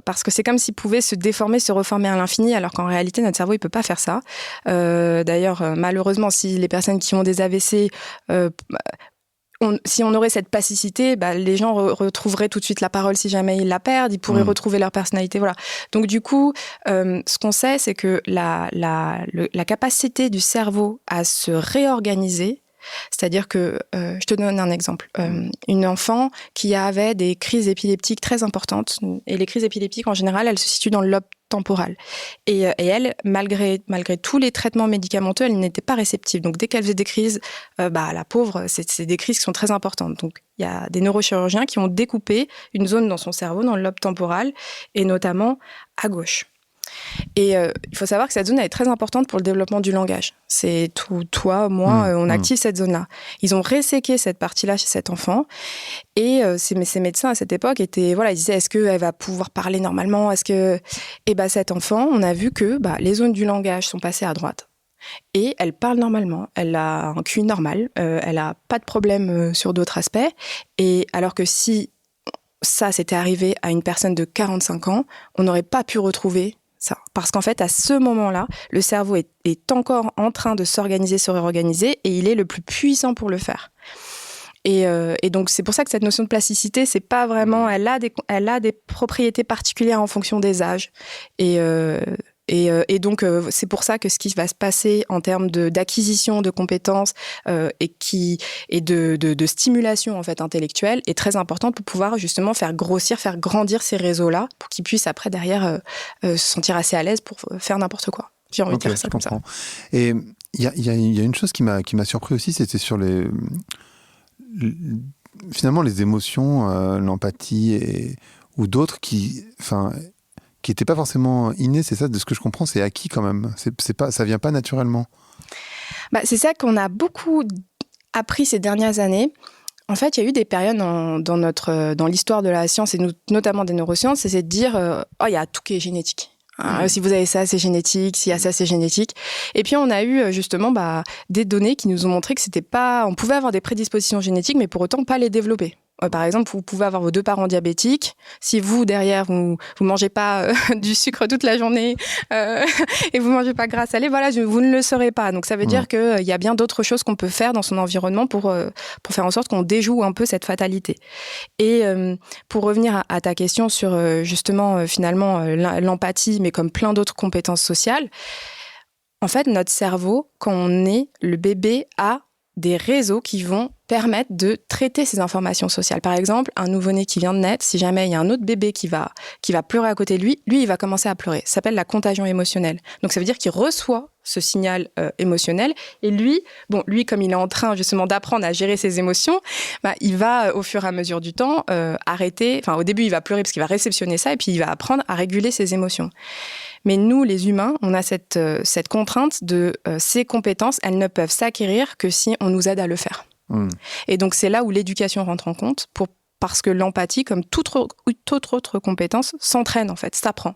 parce que c'est comme s'il pouvait se déformer, se reformer à l'infini, alors qu'en réalité, notre cerveau, il peut pas faire ça. D'ailleurs, malheureusement, si les personnes qui ont des AVC... si on aurait cette plasticité, les gens retrouveraient tout de suite la parole si jamais ils la perdent, ils pourraient retrouver leur personnalité, voilà. Donc du coup, ce qu'on sait, c'est que la capacité du cerveau à se réorganiser, c'est-à-dire que, je te donne un exemple, une enfant qui avait des crises épileptiques très importantes, et les crises épileptiques en général, elles se situent dans le lobe temporal. Et elle, malgré tous les traitements médicamenteux, elle n'était pas réceptive. Donc, dès qu'elle faisait des crises, la pauvre, c'est des crises qui sont très importantes. Donc, il y a des neurochirurgiens qui ont découpé une zone dans son cerveau, dans le lobe temporal, et notamment à gauche. Et il faut savoir que cette zone elle est très importante pour le développement du langage. C'est tout, toi, moi, on active cette zone-là. Ils ont resséqué cette partie-là chez cet enfant. Et ces médecins à cette époque étaient, voilà, ils disaient, est-ce qu'elle va pouvoir parler normalement? Et cet enfant, on a vu que les zones du langage sont passées à droite. Et elle parle normalement. Elle a un QI normal. Elle n'a pas de problème sur d'autres aspects. Et alors que si ça s'était arrivé à une personne de 45 ans, on n'aurait pas pu retrouver ça. Parce qu'en fait, à ce moment-là, le cerveau est encore en train de s'organiser, se réorganiser, et il est le plus puissant pour le faire. Et donc, c'est pour ça que cette notion de plasticité, c'est pas vraiment... Elle a des propriétés particulières en fonction des âges. Et donc, c'est pour ça que ce qui va se passer en termes d'acquisition de compétences et de stimulation en fait intellectuelle est très importante pour pouvoir justement faire grandir ces réseaux-là pour qu'ils puissent après derrière se sentir assez à l'aise pour faire n'importe quoi. J'ai envie de dire ça comme ça. Et il y a une chose qui m'a surpris aussi, c'était sur finalement les émotions, l'empathie ou d'autres qui n'était pas forcément inné, c'est ça, de ce que je comprends, c'est acquis quand même. Ça vient pas naturellement. C'est ça qu'on a beaucoup appris ces dernières années. En fait, il y a eu des périodes dans l'histoire de la science et notamment des neurosciences, c'est de dire il y a tout qui est génétique. Si vous avez ça, c'est génétique. S'il y a ça, c'est génétique. Et puis, on a eu justement des données qui nous ont montré que c'était pas... On pouvait avoir des prédispositions génétiques, mais pour autant pas les développer. Par exemple, vous pouvez avoir vos 2 parents diabétiques. Si vous, derrière, vous mangez pas du sucre toute la journée et vous mangez pas gras salé, voilà, vous ne le saurez pas. Donc, ça veut dire qu'il y a bien d'autres choses qu'on peut faire dans son environnement pour faire en sorte qu'on déjoue un peu cette fatalité. Et pour revenir à ta question sur justement, finalement, l'empathie, mais comme plein d'autres compétences sociales, en fait, notre cerveau, quand on est le bébé, a des réseaux qui vont permettre de traiter ces informations sociales. Par exemple, un nouveau-né qui vient de naître, si jamais il y a un autre bébé qui va pleurer à côté de lui, il va commencer à pleurer. Ça s'appelle la contagion émotionnelle. Donc, ça veut dire qu'il reçoit ce signal émotionnel. Et lui, comme il est en train justement d'apprendre à gérer ses émotions, il va, au fur et à mesure du temps, arrêter. Enfin, au début, il va pleurer parce qu'il va réceptionner ça et puis il va apprendre à réguler ses émotions. Mais nous, les humains, on a cette contrainte de ces compétences, elles ne peuvent s'acquérir que si on nous aide à le faire. Et donc, c'est là où l'éducation rentre en compte, parce que l'empathie, comme toute autre compétence, s'entraîne en fait, s'apprend.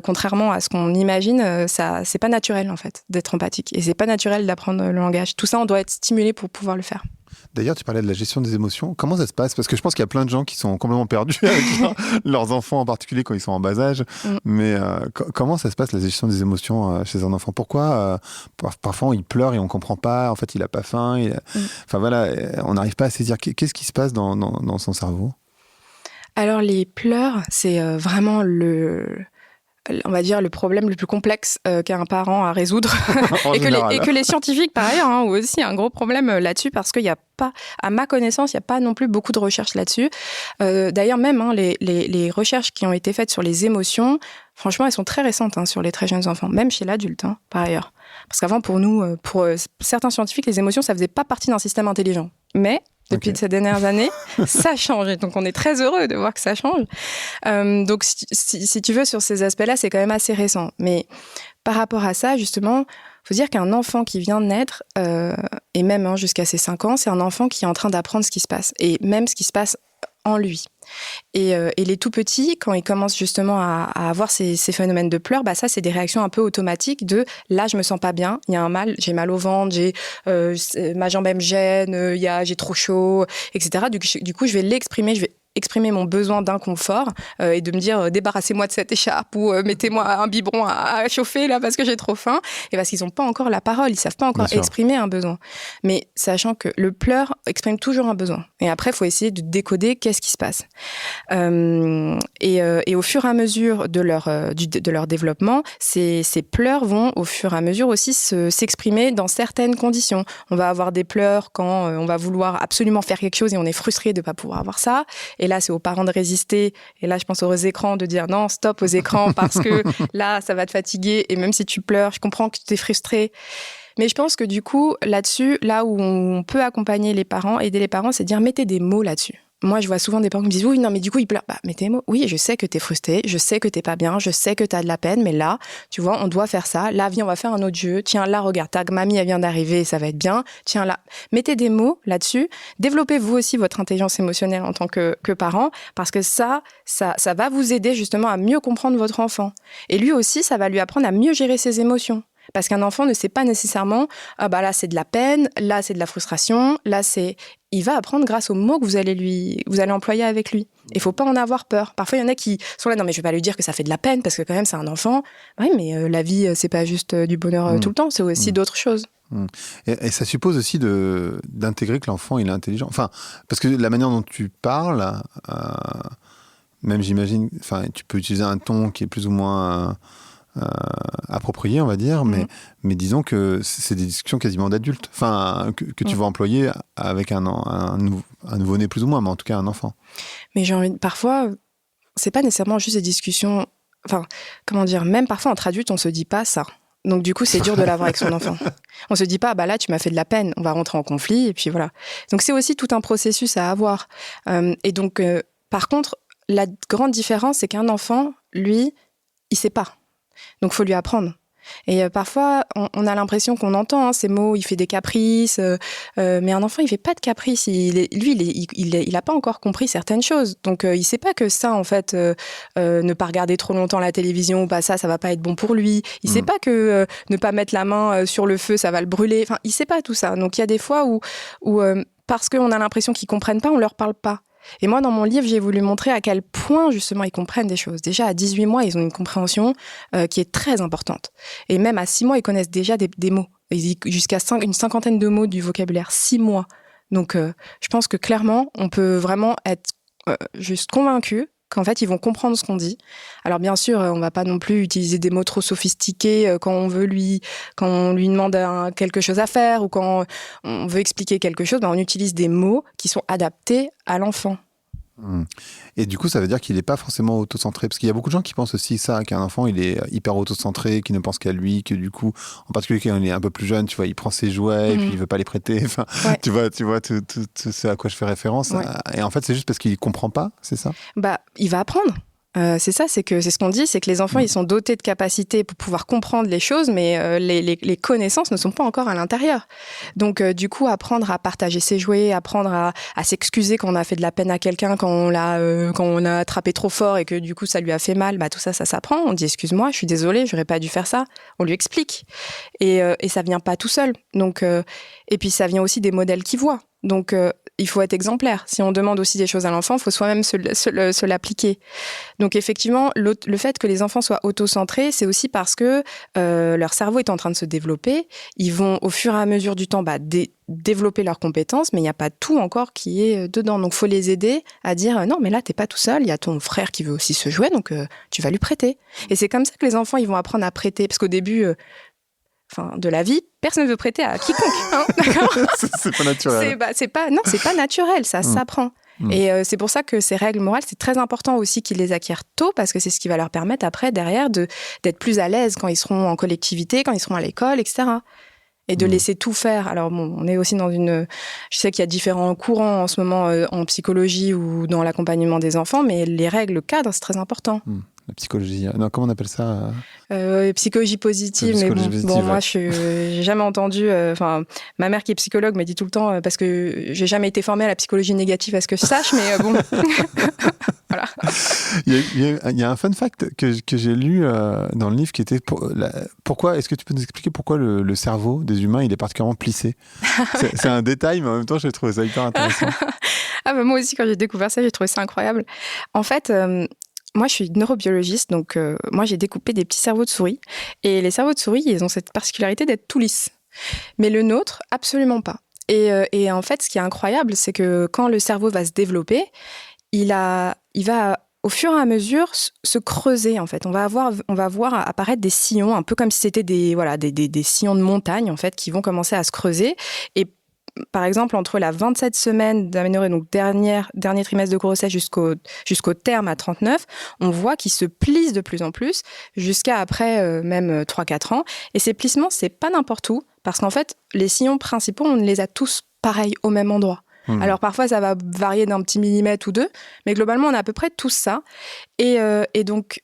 Contrairement à ce qu'on imagine, c'est pas naturel en fait d'être empathique. Et c'est pas naturel d'apprendre le langage. Tout ça, on doit être stimulé pour pouvoir le faire. D'ailleurs, tu parlais de la gestion des émotions. Comment ça se passe? Parce que je pense qu'il y a plein de gens qui sont complètement perdus avec leurs enfants, en particulier quand ils sont en bas âge. Mais comment ça se passe, la gestion des émotions chez un enfant? Pourquoi parfois il pleure et on ne comprend pas, en fait il n'a pas faim. Enfin voilà, on n'arrive pas à saisir. Qu'est-ce qui se passe dans son cerveau? Alors les pleurs, c'est vraiment on va dire, le problème le plus complexe qu'a un parent à résoudre. et que les scientifiques, par ailleurs, ont aussi un gros problème là-dessus, parce qu'il n'y a pas, à ma connaissance, il n'y a pas non plus beaucoup de recherches là-dessus. D'ailleurs, même les recherches qui ont été faites sur les émotions, franchement, elles sont très récentes sur les très jeunes enfants, même chez l'adulte, par ailleurs. Parce qu'avant, pour nous, pour certains scientifiques, les émotions, ça ne faisait pas partie d'un système intelligent. Mais depuis ces dernières années, ça change. Et donc, on est très heureux de voir que ça change. Donc, si tu veux, sur ces aspects-là, c'est quand même assez récent. Mais par rapport à ça, justement, il faut dire qu'un enfant qui vient de naître, et même jusqu'à ses 5 ans, c'est un enfant qui est en train d'apprendre ce qui se passe. Et même ce qui se passe en lui. Et les tout petits, quand ils commencent justement à avoir ces phénomènes de pleurs, ça c'est des réactions un peu automatiques de là je me sens pas bien, il y a un mal, j'ai mal au ventre, ma jambe elle me gêne, j'ai trop chaud, etc. Du coup je vais exprimer mon besoin d'inconfort et de me dire débarrassez-moi de cette écharpe ou mettez-moi un biberon à chauffer là parce que j'ai trop faim, et parce qu'ils n'ont pas encore la parole, ils savent pas encore exprimer un besoin. Mais sachant que le pleur exprime toujours un besoin. Et après, il faut essayer de décoder qu'est-ce qui se passe. Et au fur et à mesure de leur développement, ces pleurs vont au fur et à mesure aussi s'exprimer dans certaines conditions. On va avoir des pleurs quand on va vouloir absolument faire quelque chose et on est frustré de ne pas pouvoir avoir ça. Et là, c'est aux parents de résister. Et là, je pense aux écrans, de dire non, stop aux écrans parce que là, ça va te fatiguer. Et même si tu pleures, je comprends que tu es frustré. Mais je pense que du coup, là-dessus, là où on peut accompagner les parents, aider les parents, c'est de dire mettez des mots là-dessus. Moi, je vois souvent des parents qui me disent « Oui, non, mais du coup, il pleure. » Bah, mets tes mots. Oui, je sais que t'es frustré, je sais que t'es pas bien, je sais que t'as de la peine, mais là, tu vois, on doit faire ça. Là, viens, on va faire un autre jeu. Tiens, là, regarde, ta mamie, elle vient d'arriver, ça va être bien. Tiens, là. Mettez des mots là-dessus. Développez vous aussi votre intelligence émotionnelle en tant que parent, parce que ça va vous aider justement à mieux comprendre votre enfant. Et lui aussi, ça va lui apprendre à mieux gérer ses émotions. Parce qu'un enfant ne sait pas nécessairement « Ah bah là, c'est de la peine, là, c'est de la frustration, là, c'est… » Il va apprendre grâce aux mots que vous allez employer avec lui. Il faut pas en avoir peur. Parfois, il y en a qui sont là « Non, mais je vais pas lui dire que ça fait de la peine, parce que quand même, c'est un enfant. » Oui, mais la vie, c'est pas juste du bonheur tout le temps, c'est aussi d'autres choses. Et ça suppose aussi d'intégrer que l'enfant, il est intelligent. Enfin, parce que la manière dont tu parles, même j'imagine, enfin, tu peux utiliser un ton qui est plus ou moins approprié, on va dire, mais disons que c'est des discussions quasiment d'adultes, enfin, que tu vas employer avec un nouveau-né plus ou moins, mais en tout cas un enfant. Mais parfois, c'est pas nécessairement juste des discussions, enfin, comment dire, même parfois entre adultes, on se dit pas ça. Donc du coup, c'est dur de l'avoir avec son enfant. On se dit pas, bah là, tu m'as fait de la peine, on va rentrer en conflit, et puis voilà. Donc c'est aussi tout un processus à avoir. Et donc, par contre, la grande différence, c'est qu'un enfant, lui, il sait pas. Donc, il faut lui apprendre. Et parfois, on a l'impression qu'on entend ces mots, il fait des caprices, mais un enfant, il fait pas de caprices. Il a pas encore compris certaines choses. Donc, il sait pas que ça, en fait, ne pas regarder trop longtemps la télévision, bah ça va pas être bon pour lui. Il sait pas que ne pas mettre la main sur le feu, ça va le brûler. Enfin, il sait pas tout ça. Donc, il y a des fois où parce qu'on a l'impression qu'ils comprennent pas, on leur parle pas. Et moi, dans mon livre, j'ai voulu montrer à quel point, justement, ils comprennent des choses. Déjà, à 18 mois, ils ont une compréhension qui est très importante. Et même à 6 mois, ils connaissent déjà des mots. Jusqu'à une cinquantaine de mots du vocabulaire. 6 mois. Donc, je pense que clairement, on peut vraiment être juste convaincu qu'en fait, ils vont comprendre ce qu'on dit. Alors, bien sûr, on va pas non plus utiliser des mots trop sophistiqués quand on lui demande quelque chose à faire ou quand on veut expliquer quelque chose, ben, on utilise des mots qui sont adaptés à l'enfant. Et du coup, ça veut dire qu'il n'est pas forcément autocentré. Parce qu'il y a beaucoup de gens qui pensent aussi ça, qu'un enfant, il est hyper autocentré, qui ne pense qu'à lui, que du coup, en particulier quand il est un peu plus jeune, tu vois, il prend ses jouets et puis il veut pas les prêter. Enfin, tu vois tout ce à quoi je fais référence. Ouais. Et en fait, c'est juste parce qu'il comprend pas, c'est ça ? Bah, il va apprendre. C'est ça, c'est ce qu'on dit, c'est que les enfants, ils sont dotés de capacités pour pouvoir comprendre les choses, mais les connaissances ne sont pas encore à l'intérieur. Donc, du coup, apprendre à partager ses jouets, apprendre à s'excuser quand on a fait de la peine à quelqu'un, quand on a attrapé trop fort et que du coup, ça lui a fait mal, bah tout ça s'apprend. On dit excuse-moi, je suis désolée, j'aurais pas dû faire ça. On lui explique. Et ça vient pas tout seul. Donc, et puis ça vient aussi des modèles qu'il voit. Donc, il faut être exemplaire. Si on demande aussi des choses à l'enfant, il faut soi-même se l'appliquer. Donc, effectivement, le fait que les enfants soient autocentrés, c'est aussi parce que leur cerveau est en train de se développer. Ils vont, au fur et à mesure du temps, développer leurs compétences, mais il n'y a pas tout encore qui est dedans. Donc, il faut les aider à dire « Non, mais là, tu n'es pas tout seul. Il y a ton frère qui veut aussi se jouer, donc tu vas lui prêter. » Et c'est comme ça que les enfants, ils vont apprendre à prêter. Parce qu'au début... de la vie, personne ne veut prêter à quiconque. Hein, d'accord ? C'est pas naturel. C'est pas naturel, ça s'apprend. Et c'est pour ça que ces règles morales, c'est très important aussi qu'ils les acquièrent tôt, parce que c'est ce qui va leur permettre après, derrière, d'être plus à l'aise quand ils seront en collectivité, quand ils seront à l'école, etc. Et de laisser tout faire. Alors bon, on est aussi dans une... Je sais qu'il y a différents courants en ce moment en psychologie ou dans l'accompagnement des enfants, mais les règles, le cadre, c'est très important. La psychologie... Non, comment on appelle ça psychologie positive, mais bon, moi, j'ai jamais entendu... ma mère qui est psychologue me dit tout le temps, parce que j'ai jamais été formée à la psychologie négative, à ce que je sache, mais bon... Voilà. Il y a un fun fact que j'ai lu dans le livre qui était pourquoi, est-ce que tu peux nous expliquer pourquoi le cerveau des humains il est particulièrement plissé ? C'est un détail, mais en même temps, j'ai trouvé ça hyper intéressant. Moi aussi, quand j'ai découvert ça, j'ai trouvé ça incroyable. En fait... moi, je suis neurobiologiste, donc moi, j'ai découpé des petits cerveaux de souris. Et les cerveaux de souris, ils ont cette particularité d'être tout lisses. Mais le nôtre, absolument pas. Et en fait, ce qui est incroyable, c'est que quand le cerveau va se développer, il va, au fur et à mesure, se creuser, en fait. On va voir apparaître des sillons, un peu comme si c'était des sillons de montagne, en fait, qui vont commencer à se creuser. Et par exemple, entre la 27 semaines d'aménorrhée, donc dernier trimestre de grossesse jusqu'au terme à 39, on voit qu'ils se plissent de plus en plus jusqu'à après même 3-4 ans. Et ces plissements, c'est pas n'importe où, parce qu'en fait, les sillons principaux, on les a tous pareils au même endroit. Alors parfois, ça va varier d'un petit millimètre ou deux, mais globalement, on a à peu près tous ça. Et donc,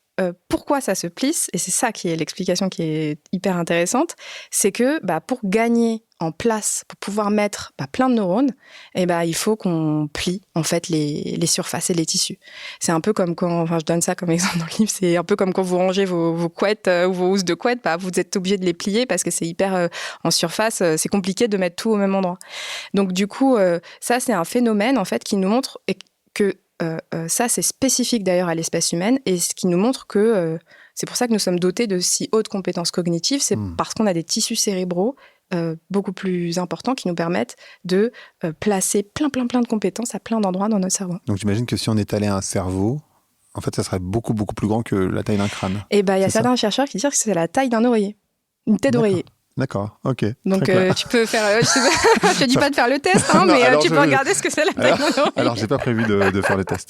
pourquoi ça se plisse, et c'est ça qui est l'explication qui est hyper intéressante, c'est que pour gagner en place, pour pouvoir mettre plein de neurones, il faut qu'on plie en fait les surfaces et les tissus. C'est un peu comme quand, je donne ça comme exemple dans le livre, c'est un peu comme quand vous rangez vos couettes ou vos housses de couettes, vous êtes obligé de les plier parce que c'est hyper en surface, c'est compliqué de mettre tout au même endroit. Donc du coup, ça c'est un phénomène en fait qui nous montre que ça, c'est spécifique d'ailleurs à l'espèce humaine et ce qui nous montre que c'est pour ça que nous sommes dotés de si hautes compétences cognitives, c'est parce qu'on a des tissus cérébraux beaucoup plus importants qui nous permettent de placer plein de compétences à plein d'endroits dans notre cerveau. Donc j'imagine que si on étalait un cerveau, en fait, ça serait beaucoup plus grand que la taille d'un crâne. Et il y a certains chercheurs qui disent que c'est la taille d'un oreiller, une tête d'oreiller. D'accord, ok. Donc tu peux faire. Je te dis pas de faire le test, hein, non, mais tu peux regarder ce que c'est la taille d'un oreiller. Alors j'ai pas prévu de faire le test.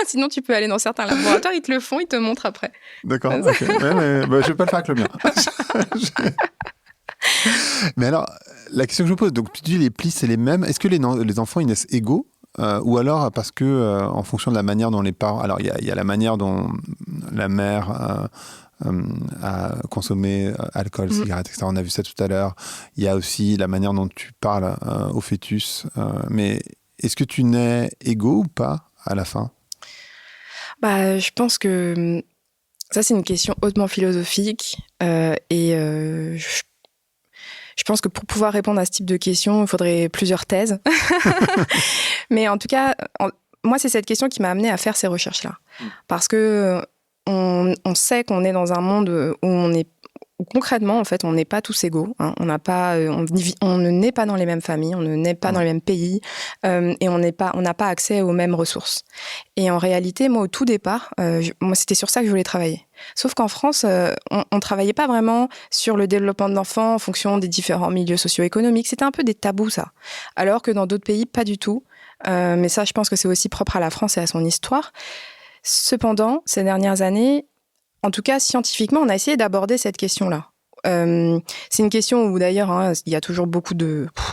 Sinon tu peux aller dans certains laboratoires, ils te le font, ils te montrent après. D'accord, ok. Mais je vais pas le faire avec le mien. Mais alors, la question que je me pose, donc tu dis les plis c'est les mêmes. Est-ce que les enfants ils naissent égaux ou alors parce que en fonction de la manière dont les parents, alors il y a la manière dont la mère à consommer alcool, cigarettes, etc. On a vu ça tout à l'heure. Il y a aussi la manière dont tu parles au fœtus. Mais est-ce que tu nais égaux ou pas à la fin ? Je pense que ça, c'est une question hautement philosophique. Je pense que pour pouvoir répondre à ce type de questions, il faudrait plusieurs thèses. Mais en tout cas, moi, c'est cette question qui m'a amenée à faire ces recherches-là. Parce que on sait qu'on est dans un monde où concrètement, en fait, on n'est pas tous égaux. Hein. On ne naît pas dans les mêmes familles, on ne naît pas dans les mêmes pays, et on n'a pas accès aux mêmes ressources. Et en réalité, moi, au tout départ, moi, c'était sur ça que je voulais travailler. Sauf qu'en France, on ne travaillait pas vraiment sur le développement de l'enfant en fonction des différents milieux socio-économiques. C'était un peu des tabous, ça. Alors que dans d'autres pays, pas du tout. Mais ça, je pense que c'est aussi propre à la France et à son histoire. Cependant, ces dernières années, en tout cas scientifiquement, on a essayé d'aborder cette question-là. C'est une question où d'ailleurs, il y a toujours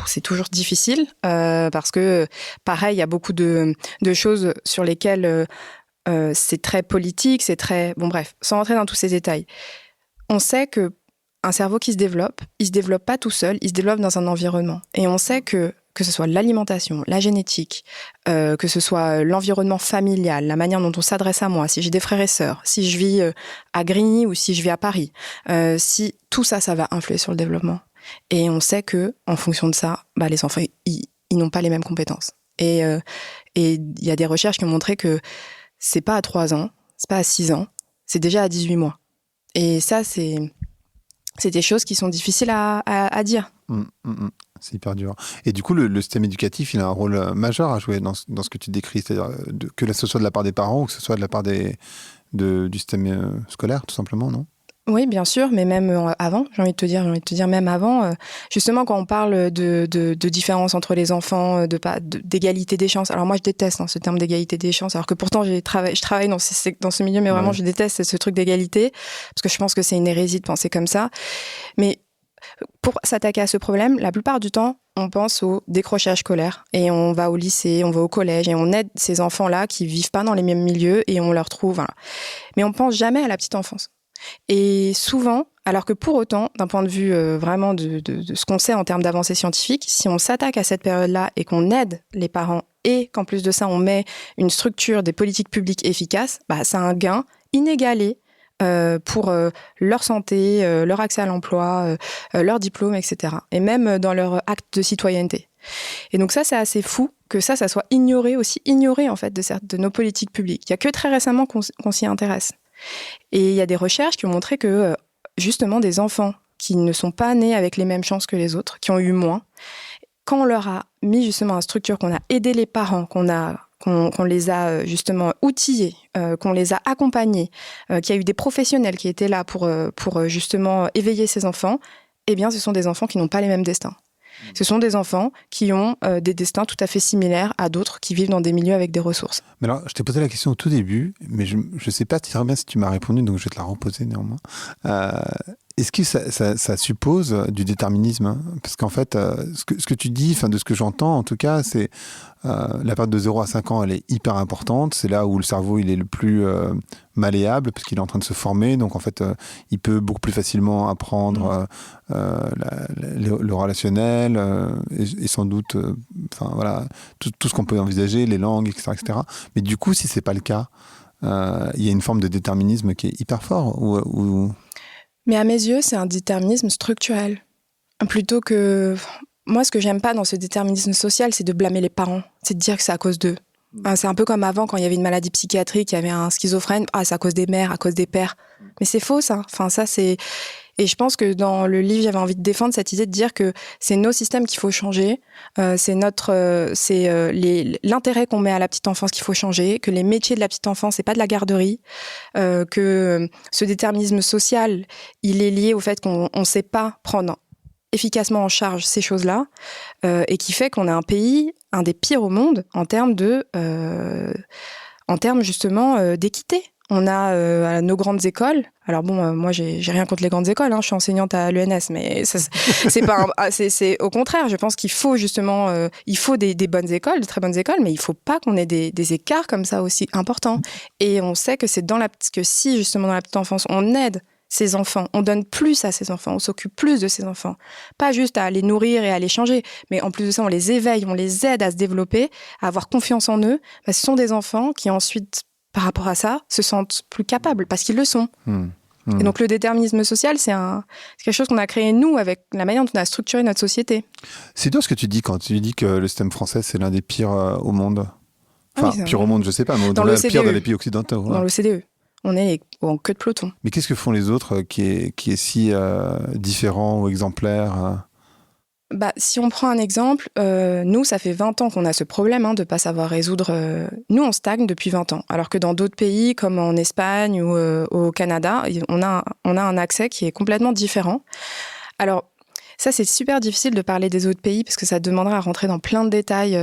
c'est toujours difficile parce que, pareil, il y a beaucoup de choses sur lesquelles c'est très politique, c'est très... Bon bref, sans rentrer dans tous ces détails. On sait qu'un cerveau qui se développe, il se développe pas tout seul, il se développe dans un environnement. Et on sait que ce soit l'alimentation, la génétique, que ce soit l'environnement familial, la manière dont on s'adresse à moi, si j'ai des frères et sœurs, si je vis à Grigny ou si je vis à Paris, si tout ça va influer sur le développement. Et on sait que, en fonction de ça, les enfants, ils n'ont pas les mêmes compétences. Et il y a des recherches qui ont montré que c'est pas à 3 ans, c'est pas à 6 ans, c'est déjà à 18 mois. Et ça, c'est des choses qui sont difficiles à dire. C'est hyper dur. Et du coup, le système éducatif, il a un rôle majeur à jouer dans ce que tu décris, c'est-à-dire que ce soit de la part des parents ou que ce soit de la part du système scolaire, tout simplement, non ? Oui, bien sûr, mais même avant, j'ai envie de te dire même avant, justement quand on parle de différence entre les enfants, d'égalité des chances. Alors moi, je déteste ce terme d'égalité des chances, alors que pourtant je travaille dans ce milieu, mais vraiment je déteste ce truc d'égalité, parce que je pense que c'est une hérésie de penser comme ça. Mais pour s'attaquer à ce problème, la plupart du temps, on pense au décrochage scolaire et on va au lycée, on va au collège et on aide ces enfants-là qui vivent pas dans les mêmes milieux et on leur trouve. Voilà. Mais on pense jamais à la petite enfance. Et souvent, alors que pour autant, d'un point de vue vraiment de ce qu'on sait en termes d'avancée scientifique, si on s'attaque à cette période-là et qu'on aide les parents et qu'en plus de ça, on met une structure des politiques publiques efficaces, ça a un gain inégalé pour leur santé, leur accès à l'emploi, leur diplôme, etc. Et même dans leur acte de citoyenneté. Et donc ça, c'est assez fou que ça soit ignoré en fait de nos politiques publiques. Il y a que très récemment qu'on s'y intéresse. Et il y a des recherches qui ont montré que justement des enfants qui ne sont pas nés avec les mêmes chances que les autres, qui ont eu moins, quand on leur a mis justement une structure, qu'on a aidé les parents, qu'on les a justement outillés, qu'on les a accompagnés, qu'il y a eu des professionnels qui étaient là pour justement éveiller ces enfants, eh bien ce sont des enfants qui n'ont pas les mêmes destins. Ce sont des enfants qui ont des destins tout à fait similaires à d'autres qui vivent dans des milieux avec des ressources. Mais alors, je t'ai posé la question au tout début, mais je ne sais pas très bien si tu m'as répondu, donc je vais te la reposer néanmoins. est-ce que ça suppose du déterminisme, hein? Parce qu'en fait, ce que tu dis, enfin, de ce que j'entends en tout cas, c'est la période de 0 à 5 ans, elle est hyper importante. C'est là où le cerveau il est le plus malléable, parce qu'il est en train de se former. Donc en fait, il peut beaucoup plus facilement apprendre le relationnel et sans doute enfin, voilà, tout ce qu'on peut envisager, les langues, etc., etc. Mais du coup, si c'est pas le cas, il y a une forme de déterminisme qui est hyper fort. Mais à mes yeux, c'est un déterminisme structurel. Plutôt que... Moi, ce que j'aime pas dans ce déterminisme social, c'est de blâmer les parents. C'est de dire que c'est à cause d'eux. C'est un peu comme avant, quand il y avait une maladie psychiatrique, il y avait un schizophrène. Ah, c'est à cause des mères, à cause des pères. Mais c'est faux, ça. Enfin, ça, c'est... Et je pense que dans le livre, j'avais envie de défendre cette idée de dire que c'est nos systèmes qu'il faut changer, c'est l'intérêt qu'on met à la petite enfance qu'il faut changer, que les métiers de la petite enfance, c'est pas de la garderie, que ce déterminisme social, il est lié au fait qu'on ne sait pas prendre efficacement en charge ces choses-là, et qui fait qu'on est un pays, un des pires au monde en termes justement d'équité. On a nos grandes écoles. Alors bon, moi j'ai rien contre les grandes écoles. Hein, je suis enseignante à l'ENS, mais ça, c'est pas. C'est au contraire. Je pense qu'il faut justement, il faut des bonnes écoles, de très bonnes écoles, mais il faut pas qu'on ait des écarts comme ça aussi importants. Et on sait que que si justement dans la petite enfance on aide ces enfants, on donne plus à ces enfants, on s'occupe plus de ces enfants, pas juste à les nourrir et à les changer, mais en plus de ça on les éveille, on les aide à se développer, à avoir confiance en eux. Ce sont des enfants qui ensuite, par rapport à ça, se sentent plus capables, parce qu'ils le sont. Et donc le déterminisme social, c'est quelque chose qu'on a créé nous, avec la manière dont on a structuré notre société. C'est dur ce que tu dis quand tu dis que le système français, c'est l'un des pires au monde. Enfin, oui, pire au monde, je sais pas, mais dans le pire dans les pays occidentaux. Dans l'OCDE. On est en queue de peloton. Mais qu'est-ce que font les autres qui est si différent ou exemplaire Si on prend un exemple, nous, ça fait 20 ans qu'on a ce problème de ne pas savoir résoudre. Nous, on stagne depuis 20 ans. Alors que dans d'autres pays, comme en Espagne ou au Canada, on a un accès qui est complètement différent. Alors, ça, c'est super difficile de parler des autres pays parce que ça demanderait à rentrer dans plein de détails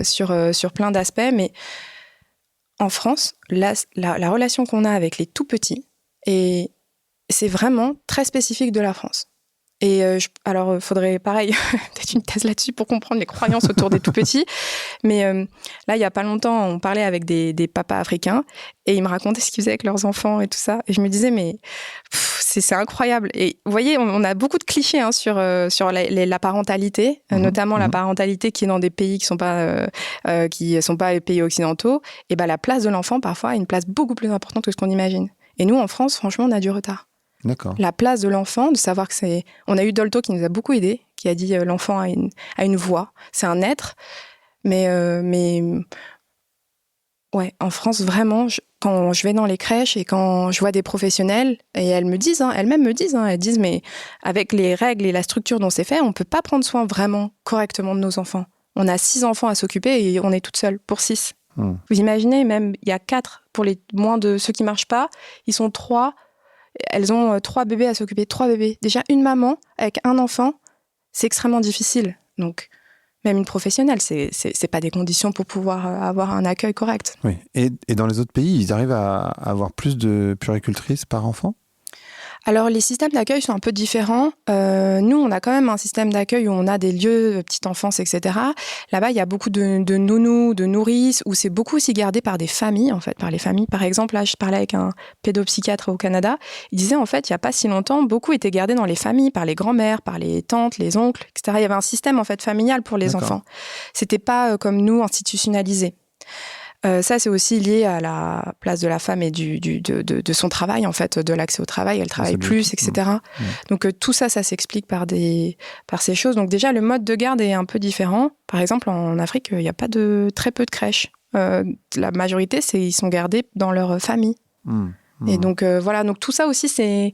sur plein d'aspects. Mais en France, la relation qu'on a avec les tout-petits, c'est vraiment très spécifique de la France. Et alors, il faudrait, pareil, peut-être une thèse là-dessus pour comprendre les croyances autour des tout-petits. Mais là, il n'y a pas longtemps, on parlait avec des papas africains et ils me racontaient ce qu'ils faisaient avec leurs enfants et tout ça. Et je me disais, mais c'est incroyable. Et vous voyez, on a beaucoup de clichés sur la parentalité, notamment la parentalité qui est dans des pays qui sont pas pays occidentaux. Et la place de l'enfant, parfois, a une place beaucoup plus importante que ce qu'on imagine. Et nous, en France, franchement, on a du retard. D'accord. La place de l'enfant, de savoir que c'est... On a eu Dolto qui nous a beaucoup aidés, qui a dit l'enfant a une voix, c'est un être. Mais ouais, en France, vraiment, quand je vais dans les crèches et quand je vois des professionnels, et elles me disent, elles disent, mais avec les règles et la structure dont c'est fait, on ne peut pas prendre soin vraiment correctement de nos enfants. On a 6 enfants à s'occuper et on est toute seule pour 6. Vous imaginez, même, il y a 4 pour les moins de ceux qui ne marchent pas, ils sont 3. Elles ont 3 bébés à s'occuper, 3 bébés. Déjà, une maman avec un enfant, c'est extrêmement difficile. Donc, même une professionnelle, c'est pas des conditions pour pouvoir avoir un accueil correct. Oui. Et dans les autres pays, ils arrivent à avoir plus de puéricultrices par enfant ? Alors, les systèmes d'accueil sont un peu différents. Nous, on a quand même un système d'accueil où on a des lieux de petite enfance, etc. Là-bas, il y a beaucoup de nounous, de nourrices, où c'est beaucoup aussi gardé par des familles, en fait, par les familles. Par exemple, là, je parlais avec un pédopsychiatre au Canada. Il disait, en fait, il n'y a pas si longtemps, beaucoup étaient gardés dans les familles, par les grands-mères, par les tantes, les oncles, etc. Il y avait un système, en fait, familial pour les enfants. C'était pas comme nous, institutionnalisé. Ça, c'est aussi lié à la place de la femme et de son travail, en fait, de l'accès au travail. Elle travaille plus, etc. Donc, tout ça s'explique par ces choses. Donc, déjà, le mode de garde est un peu différent. Par exemple, en Afrique, il n'y a pas très peu de crèches. La majorité, ils sont gardés dans leur famille. Et donc, voilà. Donc, tout ça aussi, c'est...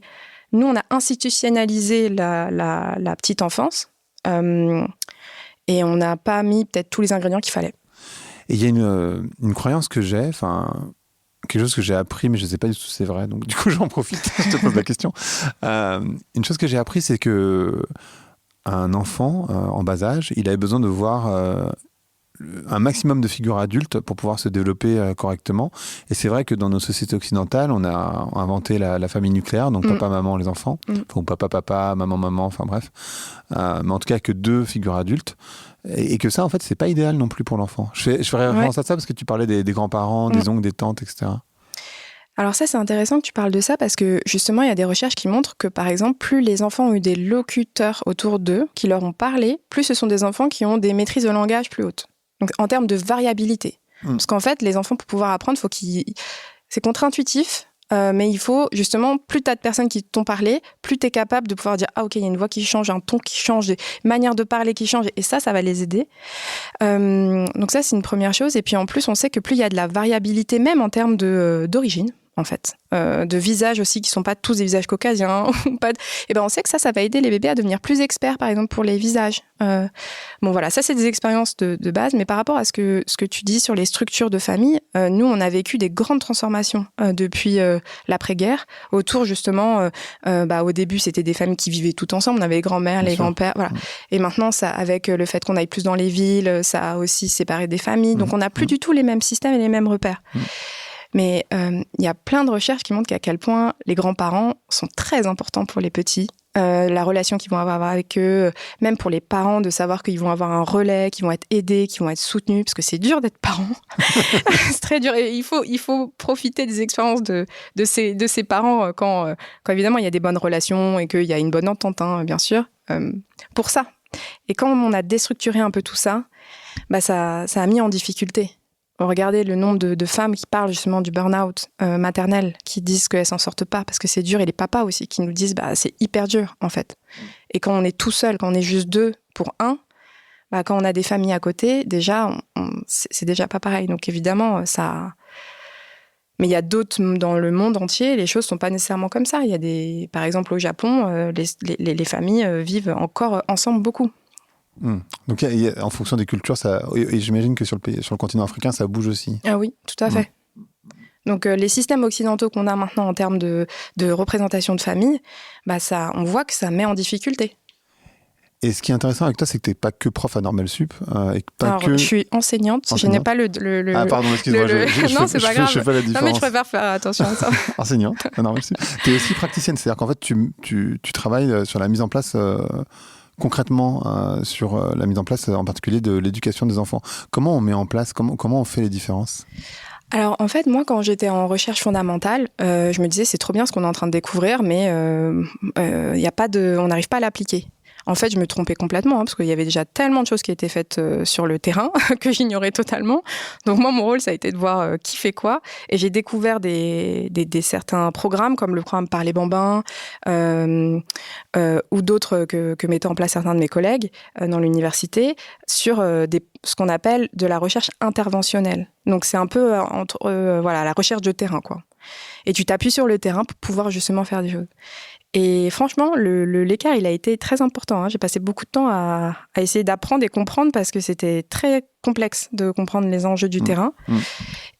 Nous, on a institutionnalisé la petite enfance. Et on n'a pas mis peut-être tous les ingrédients qu'il fallait. Et il y a une croyance que j'ai, quelque chose que j'ai appris, mais je ne sais pas du tout si c'est vrai, donc du coup j'en profite, je te pose la question. Une chose que j'ai appris, c'est que un enfant en bas âge, il avait besoin de voir un maximum de figures adultes pour pouvoir se développer correctement. Et c'est vrai que dans nos sociétés occidentales, on a inventé la famille nucléaire, donc papa, maman, les enfants, ou papa, papa, maman, maman, enfin bref. Mais en tout cas, que 2 figures adultes. Et que ça, en fait, c'est pas idéal non plus pour l'enfant. Je ferais référence à ça parce que tu parlais des grands-parents, des oncles, des tantes, etc. Alors ça, c'est intéressant que tu parles de ça parce que justement, il y a des recherches qui montrent que, par exemple, plus les enfants ont eu des locuteurs autour d'eux qui leur ont parlé, plus ce sont des enfants qui ont des maîtrises de langage plus hautes. Donc, en termes de variabilité. Parce qu'en fait, les enfants, pour pouvoir apprendre, c'est contre-intuitif, mais il faut justement, plus tu as de personnes qui t'ont parlé, plus tu es capable de pouvoir dire « Ah ok, il y a une voix qui change, un ton qui change, des manières de parler qui changent. » Et ça va les aider. Donc ça, c'est une première chose. Et puis en plus, on sait que plus il y a de la variabilité, même en termes d'origine, en fait, de visages aussi qui sont pas tous des visages caucasiens, et ben on sait que ça va aider les bébés à devenir plus experts, par exemple pour les visages. Bon voilà, ça c'est des expériences de base, mais par rapport à ce que tu dis sur les structures de famille, nous on a vécu des grandes transformations depuis l'après-guerre autour justement. Au début c'était des familles qui vivaient toutes ensemble, on avait les grands-mères, les grands-pères, voilà. Et maintenant ça, avec le fait qu'on aille plus dans les villes, ça a aussi séparé des familles, donc on n'a plus du tout les mêmes systèmes et les mêmes repères. Mais il y a plein de recherches qui montrent qu'à quel point les grands-parents sont très importants pour les petits. La relation qu'ils vont avoir avec eux, même pour les parents, de savoir qu'ils vont avoir un relais, qu'ils vont être aidés, qu'ils vont être soutenus, parce que c'est dur d'être parent. C'est très dur. Et il faut profiter des expériences de ces parents quand évidemment il y a des bonnes relations et qu'il y a une bonne entente, hein, bien sûr, pour ça. Et quand on a déstructuré un peu tout ça, ça a mis en difficulté. Regardez le nombre de femmes qui parlent justement du burn-out maternel, qui disent qu'elles s'en sortent pas parce que c'est dur, et les papas aussi qui nous disent c'est hyper dur en fait. Et quand on est tout seul, quand on est juste 2 pour 1, quand on a des familles à côté, déjà c'est déjà pas pareil. Donc évidemment ça. Mais il y a d'autres dans le monde entier, les choses sont pas nécessairement comme ça. Il y a par exemple au Japon, les familles vivent encore ensemble beaucoup. Donc, en fonction des cultures, et j'imagine que sur le continent africain, ça bouge aussi. Ah oui, tout à fait. Donc, les systèmes occidentaux qu'on a maintenant en termes de représentation de famille, on voit que ça met en difficulté. Et ce qui est intéressant avec toi, c'est que tu n'es pas que prof à Normal Sup. Je suis enseignante. Je n'ai pas le... Ah, pardon, excuse-moi. Non, c'est pas grave. Je fais la différence. Non, mais je préfère faire attention à ça. Enseignante à Normal Sup. Tu es aussi praticienne. C'est-à-dire qu'en fait, tu travailles sur la mise en place... concrètement sur la mise en place en particulier de l'éducation des enfants. Comment on met en place, comment on fait les différences ? Alors en fait, moi quand j'étais en recherche fondamentale, je me disais c'est trop bien ce qu'on est en train de découvrir, mais on n'arrive pas à l'appliquer. En fait, je me trompais complètement, parce qu'il y avait déjà tellement de choses qui étaient faites sur le terrain que j'ignorais totalement. Donc moi, mon rôle, ça a été de voir qui fait quoi. Et j'ai découvert des certains programmes, comme le programme Par les Bambins, ou d'autres que mettaient en place certains de mes collègues dans l'université, sur ce qu'on appelle de la recherche interventionnelle. Donc c'est un peu la recherche de terrain, quoi. Et tu t'appuies sur le terrain pour pouvoir justement faire des choses. Et franchement, l'écart, il a été très important. Hein. J'ai passé beaucoup de temps à essayer d'apprendre et comprendre parce que c'était très complexe de comprendre les enjeux du terrain.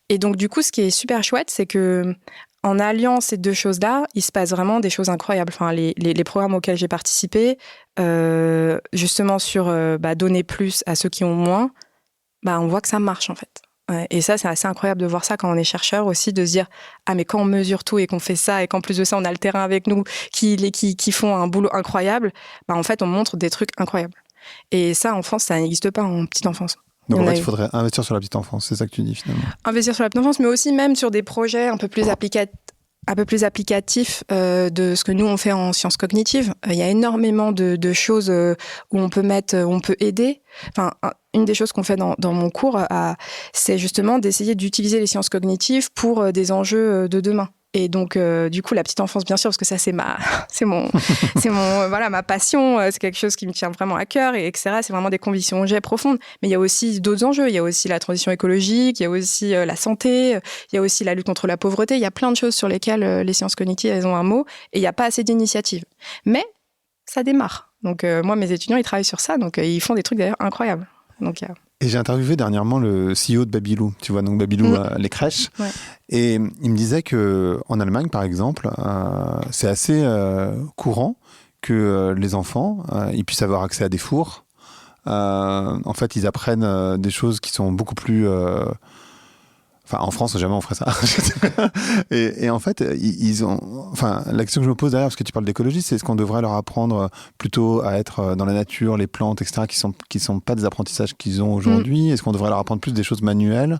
Et donc, du coup, ce qui est super chouette, c'est que en alliant ces deux choses-là, il se passe vraiment des choses incroyables. Enfin, les programmes auxquels j'ai participé, justement sur donner plus à ceux qui ont moins, on voit que ça marche en fait. Et ça, c'est assez incroyable de voir ça quand on est chercheur aussi, de se dire « Ah, mais quand on mesure tout et qu'on fait ça, et qu'en plus de ça, on a le terrain avec nous qui font un boulot incroyable, en fait, on montre des trucs incroyables. » Et ça, en France, ça n'existe pas en petite enfance. Donc en fait, il faudrait investir sur la petite enfance, c'est ça que tu dis finalement. Investir sur la petite enfance, mais aussi même sur des projets un peu plus applicatifs de ce que nous, on fait en sciences cognitives. Il y a énormément de choses où on peut aider. Enfin, une des choses qu'on fait dans mon cours, c'est justement d'essayer d'utiliser les sciences cognitives pour des enjeux de demain. Et donc, du coup, la petite enfance, bien sûr, parce que ça, c'est ma passion. C'est quelque chose qui me tient vraiment à cœur, et etc. C'est vraiment des convictions que j'ai profondes. Mais il y a aussi d'autres enjeux. Il y a aussi la transition écologique, il y a aussi la santé, il y a aussi la lutte contre la pauvreté. Il y a plein de choses sur lesquelles les sciences cognitives, elles ont un mot, et il n'y a pas assez d'initiatives. Mais ça démarre. Donc, moi, mes étudiants, ils travaillent sur ça. Donc, ils font des trucs d'ailleurs incroyables. Donc, Et j'ai interviewé dernièrement le CEO de Babylou, tu vois, donc Babylou, les crèches. Ouais. Et il me disait qu'en Allemagne, par exemple, c'est assez courant que les enfants ils puissent avoir accès à des fours, En fait, ils apprennent des choses qui sont beaucoup plus... Enfin, en France, jamais on ferait ça. et en fait, ils ont... Enfin, la question que je me pose derrière, parce que tu parles d'écologie, c'est est-ce qu'on devrait leur apprendre plutôt à être dans la nature, les plantes, etc., qui sont pas des apprentissages qu'ils ont aujourd'hui? Est-ce qu'on devrait leur apprendre plus des choses manuelles,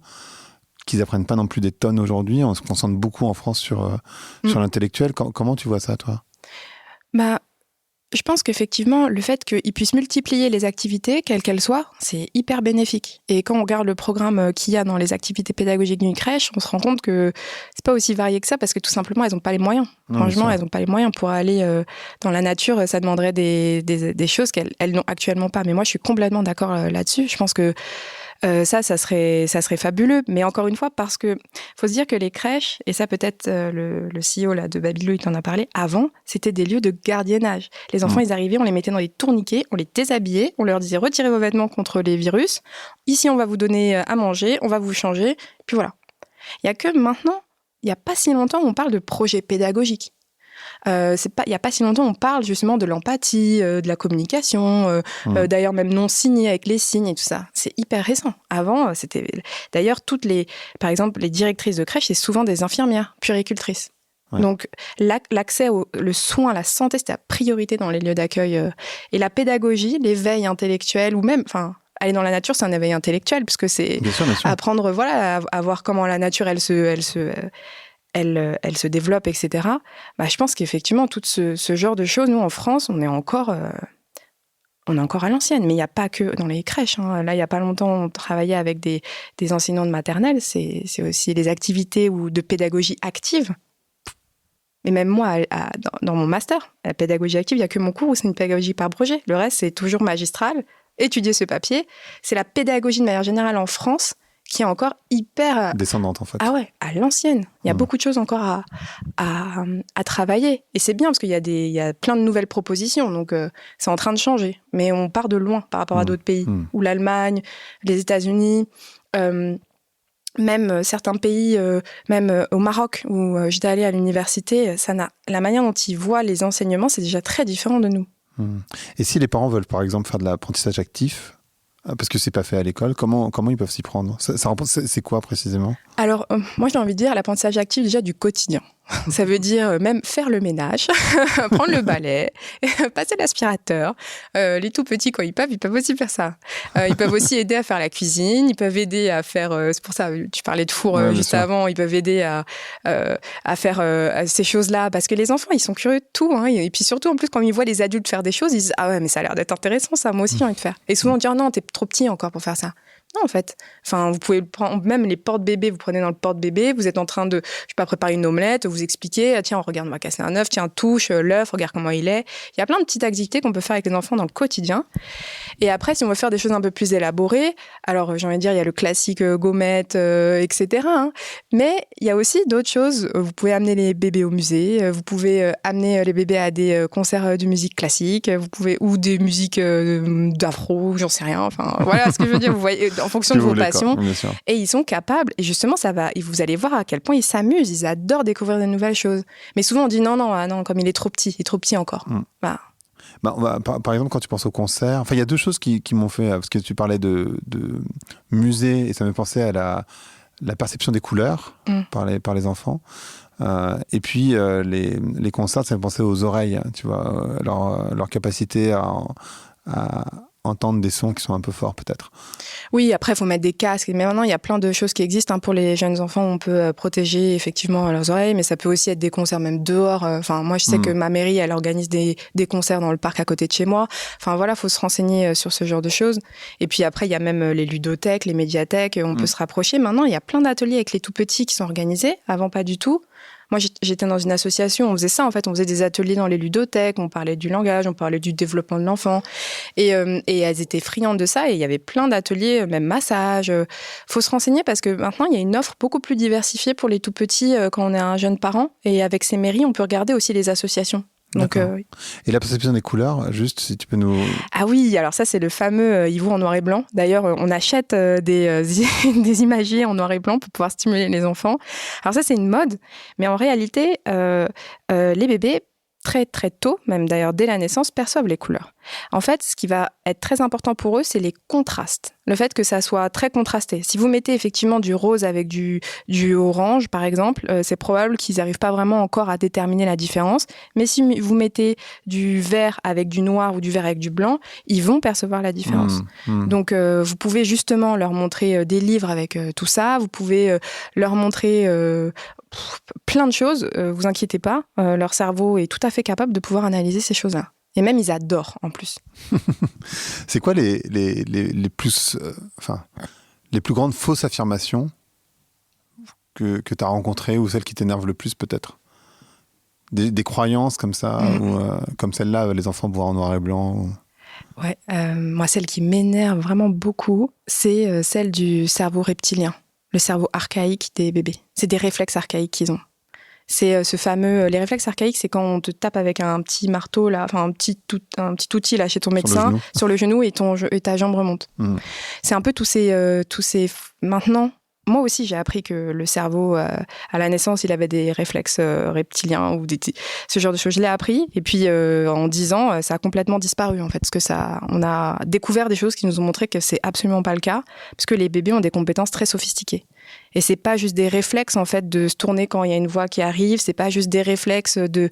qu'ils apprennent pas non plus des tonnes aujourd'hui? On se concentre beaucoup en France sur l'intellectuel. Comment tu vois ça, toi? Bah, je pense qu'effectivement, le fait qu'ils puissent multiplier les activités, quelles qu'elles soient, c'est hyper bénéfique. Et quand on regarde le programme qu'il y a dans les activités pédagogiques d'une crèche, on se rend compte que c'est pas aussi varié que ça parce que tout simplement, elles n'ont pas les moyens. Franchement, elles n'ont pas les moyens pour aller dans la nature. Ça demanderait des choses qu'elles n'ont actuellement pas. Mais moi, je suis complètement d'accord là-dessus. Je pense que ça serait fabuleux. Mais encore une fois, parce que faut se dire que les crèches, et ça peut-être le CEO là, de Babylou, il t'en a parlé, avant, c'était des lieux de gardiennage. Les enfants, ils arrivaient, on les mettait dans des tourniquets, on les déshabillait, on leur disait retirez vos vêtements contre les virus. Ici, on va vous donner à manger, on va vous changer. Puis voilà. Il n'y a que maintenant, il n'y a pas si longtemps, on parle de projet pédagogique. Il n'y a pas si longtemps, on parle justement de l'empathie, de la communication, d'ailleurs même non signée avec les signes et tout ça. C'est hyper récent. Avant, c'était... D'ailleurs, par exemple, les directrices de crèche, c'est souvent des infirmières, puéricultrices. Ouais. Donc, l'accès le soin, la santé, c'était la priorité dans les lieux d'accueil. Et la pédagogie, l'éveil intellectuel, ou même... aller dans la nature, c'est un éveil intellectuel, puisque c'est bien sûr. Apprendre à voir comment la nature, elle se développe, etc. Je pense qu'effectivement, tout ce genre de choses, nous, en France, on est encore à l'ancienne. Mais il n'y a pas que dans les crèches. Hein. Là, il n'y a pas longtemps, on travaillait avec des enseignants de maternelle. C'est aussi les activités de pédagogie active. Et même moi, dans mon master, la pédagogie active, il n'y a que mon cours où c'est une pédagogie par projet. Le reste, c'est toujours magistral. Étudier ce papier. C'est la pédagogie de manière générale en France qui est encore hyper... descendante, en fait. Ah ouais, à l'ancienne. Il y a beaucoup de choses encore à travailler. Et c'est bien, parce qu'il y a plein de nouvelles propositions. Donc, c'est en train de changer. Mais on part de loin par rapport à d'autres pays. Ou l'Allemagne, les États-Unis, même certains pays, même au Maroc, où j'étais allée à l'université, la manière dont ils voient les enseignements, c'est déjà très différent de nous. Et si les parents veulent, par exemple, faire de l'apprentissage actif, parce que c'est pas fait à l'école, comment ils peuvent s'y prendre? C'est quoi précisément? Alors, moi j'ai envie de dire l'apprentissage actif déjà du quotidien. Ça veut dire même faire le ménage, prendre le balai, passer l'aspirateur. Les tout petits, quand ils peuvent aussi faire ça. Ils peuvent aussi aider à faire la cuisine, ils peuvent aider à faire... c'est pour ça, tu parlais de four juste avant, ils peuvent aider à faire ces choses-là. Parce que les enfants, ils sont curieux de tout. Hein, et puis surtout, en plus, quand ils voient les adultes faire des choses, ils disent « Ah ouais, mais ça a l'air d'être intéressant, ça, moi aussi j'ai envie de faire. » Et souvent, on dit « Non, t'es trop petit encore pour faire ça. » Non, en fait. Enfin, vous pouvez prendre, même les porte-bébés, vous prenez dans le porte-bébé, vous êtes en train de, préparer une omelette, vous expliquez, tiens, regarde, on va casser un œuf, tiens, touche l'œuf, regarde comment il est. Il y a plein de petites activités qu'on peut faire avec les enfants dans le quotidien. Et après, si on veut faire des choses un peu plus élaborées, alors, j'ai envie de dire, il y a le classique gommette, etc. Hein. Mais il y a aussi d'autres choses. Vous pouvez amener les bébés au musée, vous pouvez amener les bébés à des concerts de musique classique, ou des musiques d'afro, j'en sais rien. Enfin, voilà ce que je veux dire, vous voyez, en fonction de vos passions. Et ils sont capables, et justement, vous allez voir à quel point ils s'amusent, ils adorent découvrir de nouvelles choses. Mais souvent, on dit non, comme il est trop petit encore. Par exemple, quand tu penses au concert, il y a deux choses qui m'ont fait, parce que tu parlais de musée, et ça me pensait à la perception des couleurs par les enfants. Et puis, les concerts, ça me pensait aux oreilles, tu vois, leur capacité à entendre des sons qui sont un peu forts, peut-être. Oui, après, il faut mettre des casques. Mais maintenant, il y a plein de choses qui existent. Pour les jeunes enfants, on peut protéger effectivement leurs oreilles, mais ça peut aussi être des concerts même dehors. Moi, je sais que ma mairie, elle organise des concerts dans le parc à côté de chez moi. Enfin, voilà, il faut se renseigner sur ce genre de choses. Et puis après, il y a même les ludothèques, les médiathèques. On peut se rapprocher. Maintenant, il y a plein d'ateliers avec les tout-petits qui sont organisés. Avant, pas du tout. Moi, j'étais dans une association, on faisait ça, en fait. On faisait des ateliers dans les ludothèques, on parlait du langage, on parlait du développement de l'enfant. Et elles étaient friandes de ça. Et il y avait plein d'ateliers, même massage. Faut se renseigner parce que maintenant, il y a une offre beaucoup plus diversifiée pour les tout-petits quand on est un jeune parent. Et avec ces mairies, on peut regarder aussi les associations. Donc, et la perception des couleurs, juste si tu peux nous... Ah oui, alors ça c'est le fameux Ivo en noir et blanc. D'ailleurs, on achète des imagiers en noir et blanc pour pouvoir stimuler les enfants. Alors ça c'est une mode, mais en réalité, les bébés, très très tôt, même d'ailleurs dès la naissance, perçoivent les couleurs. En fait, ce qui va être très important pour eux, c'est les contrastes. Le fait que ça soit très contrasté. Si vous mettez effectivement du rose avec du orange, par exemple, c'est probable qu'ils n'arrivent pas vraiment encore à déterminer la différence. Mais si vous mettez du vert avec du noir ou du vert avec du blanc, ils vont percevoir la différence. Donc, vous pouvez justement leur montrer des livres avec tout ça. Vous pouvez leur montrer plein de choses. Vous inquiétez pas, leur cerveau est tout à fait capable de pouvoir analyser ces choses-là. Et même, ils adorent, en plus. C'est quoi les plus grandes fausses affirmations que tu as rencontrées ou celles qui t'énervent le plus, peut-être? Des croyances comme ça, ou comme celle-là, les enfants voient en noir et blanc Ouais, moi, celle qui m'énerve vraiment beaucoup, c'est celle du cerveau reptilien, le cerveau archaïque des bébés. C'est des réflexes archaïques qu'ils ont. C'est ce fameux... Les réflexes archaïques, c'est quand on te tape avec un petit marteau, là, enfin un petit outil là, chez ton médecin, sur le genou et ta jambe remonte. C'est un peu tous ces... Maintenant, moi aussi, j'ai appris que le cerveau, à la naissance, il avait des réflexes reptiliens ou ce genre de choses. Je l'ai appris. Et puis, en 10 ans, ça a complètement disparu, en fait. Parce que on a découvert des choses qui nous ont montré que c'est absolument pas le cas. Parce que les bébés ont des compétences très sophistiquées. Et c'est pas juste des réflexes, en fait, de se tourner quand il y a une voix qui arrive. C'est pas juste des réflexes de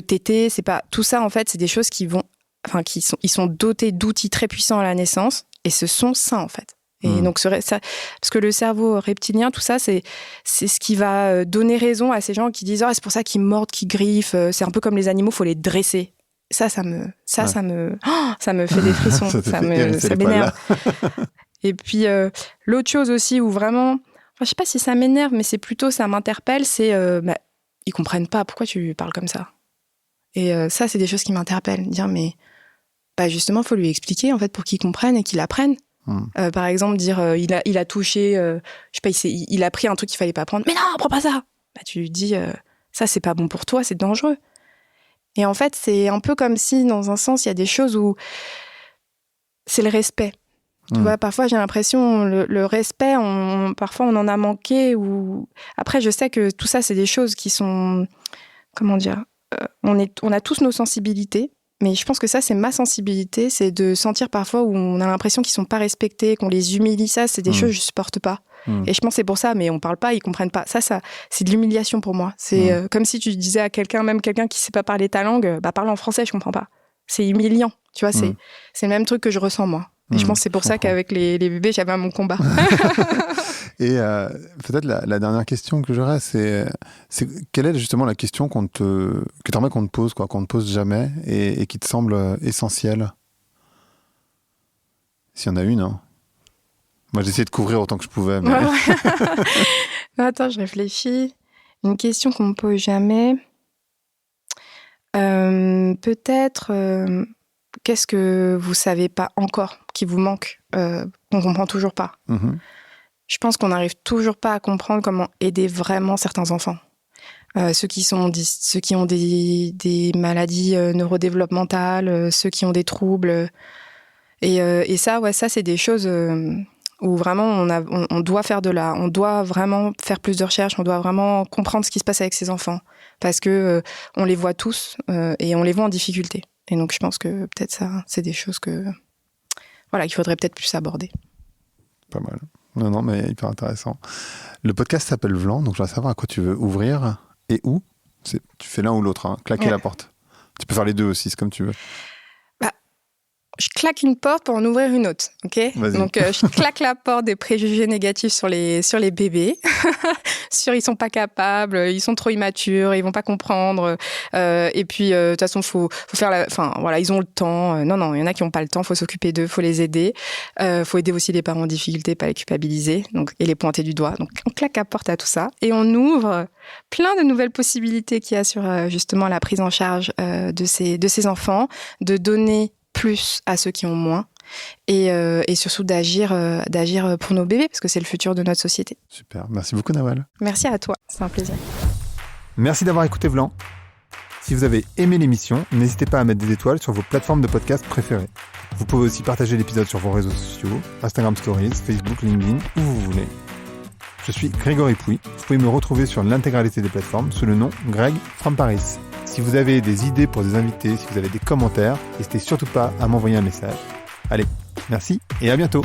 téter. C'est pas... Tout ça, en fait, c'est des choses ils sont dotés d'outils très puissants à la naissance. Et ce sont sains, en fait. Et donc, parce que le cerveau reptilien, tout ça, c'est ce qui va donner raison à ces gens qui disent « c'est pour ça qu'ils mordent, qu'ils griffent, c'est un peu comme les animaux, il faut les dresser ». Ça me fait des frissons, ça m'énerve. Et puis, l'autre chose aussi où vraiment, je sais pas si ça m'énerve, mais c'est plutôt, ça m'interpelle, c'est ils comprennent pas, pourquoi tu parles comme ça? Et ça, c'est des choses qui m'interpellent. Dire, mais justement, il faut lui expliquer, en fait, pour qu'il comprenne et qu'il apprenne. Par exemple, dire il a touché, je sais pas, il a pris un truc qu'il fallait pas prendre. Mais non, prends pas ça. Tu lui dis ça c'est pas bon pour toi, c'est dangereux. Et en fait, c'est un peu comme si dans un sens il y a des choses où c'est le respect. Tu vois, parfois j'ai l'impression le respect, parfois on en a manqué. Ou après, je sais que tout ça c'est des choses qui sont, comment dire, on a tous nos sensibilités. Mais je pense que ça, c'est ma sensibilité, c'est de sentir parfois où on a l'impression qu'ils ne sont pas respectés, qu'on les humilie. Ça, c'est des choses que je ne supporte pas. Et je pense que c'est pour ça, mais on ne parle pas, ils ne comprennent pas. Ça, c'est de l'humiliation pour moi. C'est comme si tu disais à quelqu'un, même quelqu'un qui ne sait pas parler ta langue, parle en français, je ne comprends pas. C'est humiliant, tu vois, c'est le même truc que je ressens, moi. Et je pense que c'est pour ça qu'avec les bébés, j'avais mon combat. Et peut-être la dernière question que j'aurais, c'est quelle est justement la question que tu aimerais qu'on te pose, qu'on ne te pose jamais et qui te semble essentielle? S'il y en a une, hein. Moi, j'ai essayé de couvrir autant que je pouvais. Mais... Attends, je réfléchis. Une question qu'on ne me pose jamais. Peut-être... qu'est-ce que vous savez pas encore, qui vous manque, qu'on comprend toujours pas? Je pense qu'on n'arrive toujours pas à comprendre comment aider vraiment certains enfants. Ceux qui ont des maladies neurodéveloppementales, ceux qui ont des troubles. Et ça, ça c'est des choses où vraiment on doit vraiment faire plus de recherches, on doit vraiment comprendre ce qui se passe avec ces enfants. Parce que on les voit tous et on les voit en difficulté. Et donc, je pense que peut-être ça, c'est des choses qu'il faudrait peut-être plus aborder. Pas mal. Non, mais hyper intéressant. Le podcast s'appelle Vlan, donc je voudrais savoir à quoi tu veux ouvrir et où. Tu fais l'un ou l'autre, hein. Claquer la porte. Tu peux faire les deux aussi, c'est comme tu veux. Je claque une porte pour en ouvrir une autre, ok? Vas-y. Donc, je claque la porte des préjugés négatifs sur les bébés. Ils sont pas capables, ils sont trop immatures, ils vont pas comprendre. Et puis, de toute façon, faut faire ils ont le temps. Non, il y en a qui ont pas le temps, faut s'occuper d'eux, faut les aider. Faut aider aussi les parents en difficulté, pas les culpabiliser, et les pointer du doigt. Donc, on claque la porte à tout ça et on ouvre plein de nouvelles possibilités qu'il y a sur, justement, la prise en charge de ces enfants, de donner plus à ceux qui ont moins et surtout d'agir pour nos bébés parce que c'est le futur de notre société. Super, merci beaucoup Nawal. Merci à toi, c'est un plaisir. Merci d'avoir écouté Vlan. Si vous avez aimé l'émission, n'hésitez pas à mettre des étoiles sur vos plateformes de podcast préférées. Vous pouvez aussi partager l'épisode sur vos réseaux sociaux, Instagram Stories, Facebook, LinkedIn, où vous voulez. Je suis Grégory Pouy, vous pouvez me retrouver sur l'intégralité des plateformes sous le nom Greg from Paris. Si vous avez des idées pour des invités, si vous avez des commentaires, n'hésitez surtout pas à m'envoyer un message. Allez, merci et à bientôt.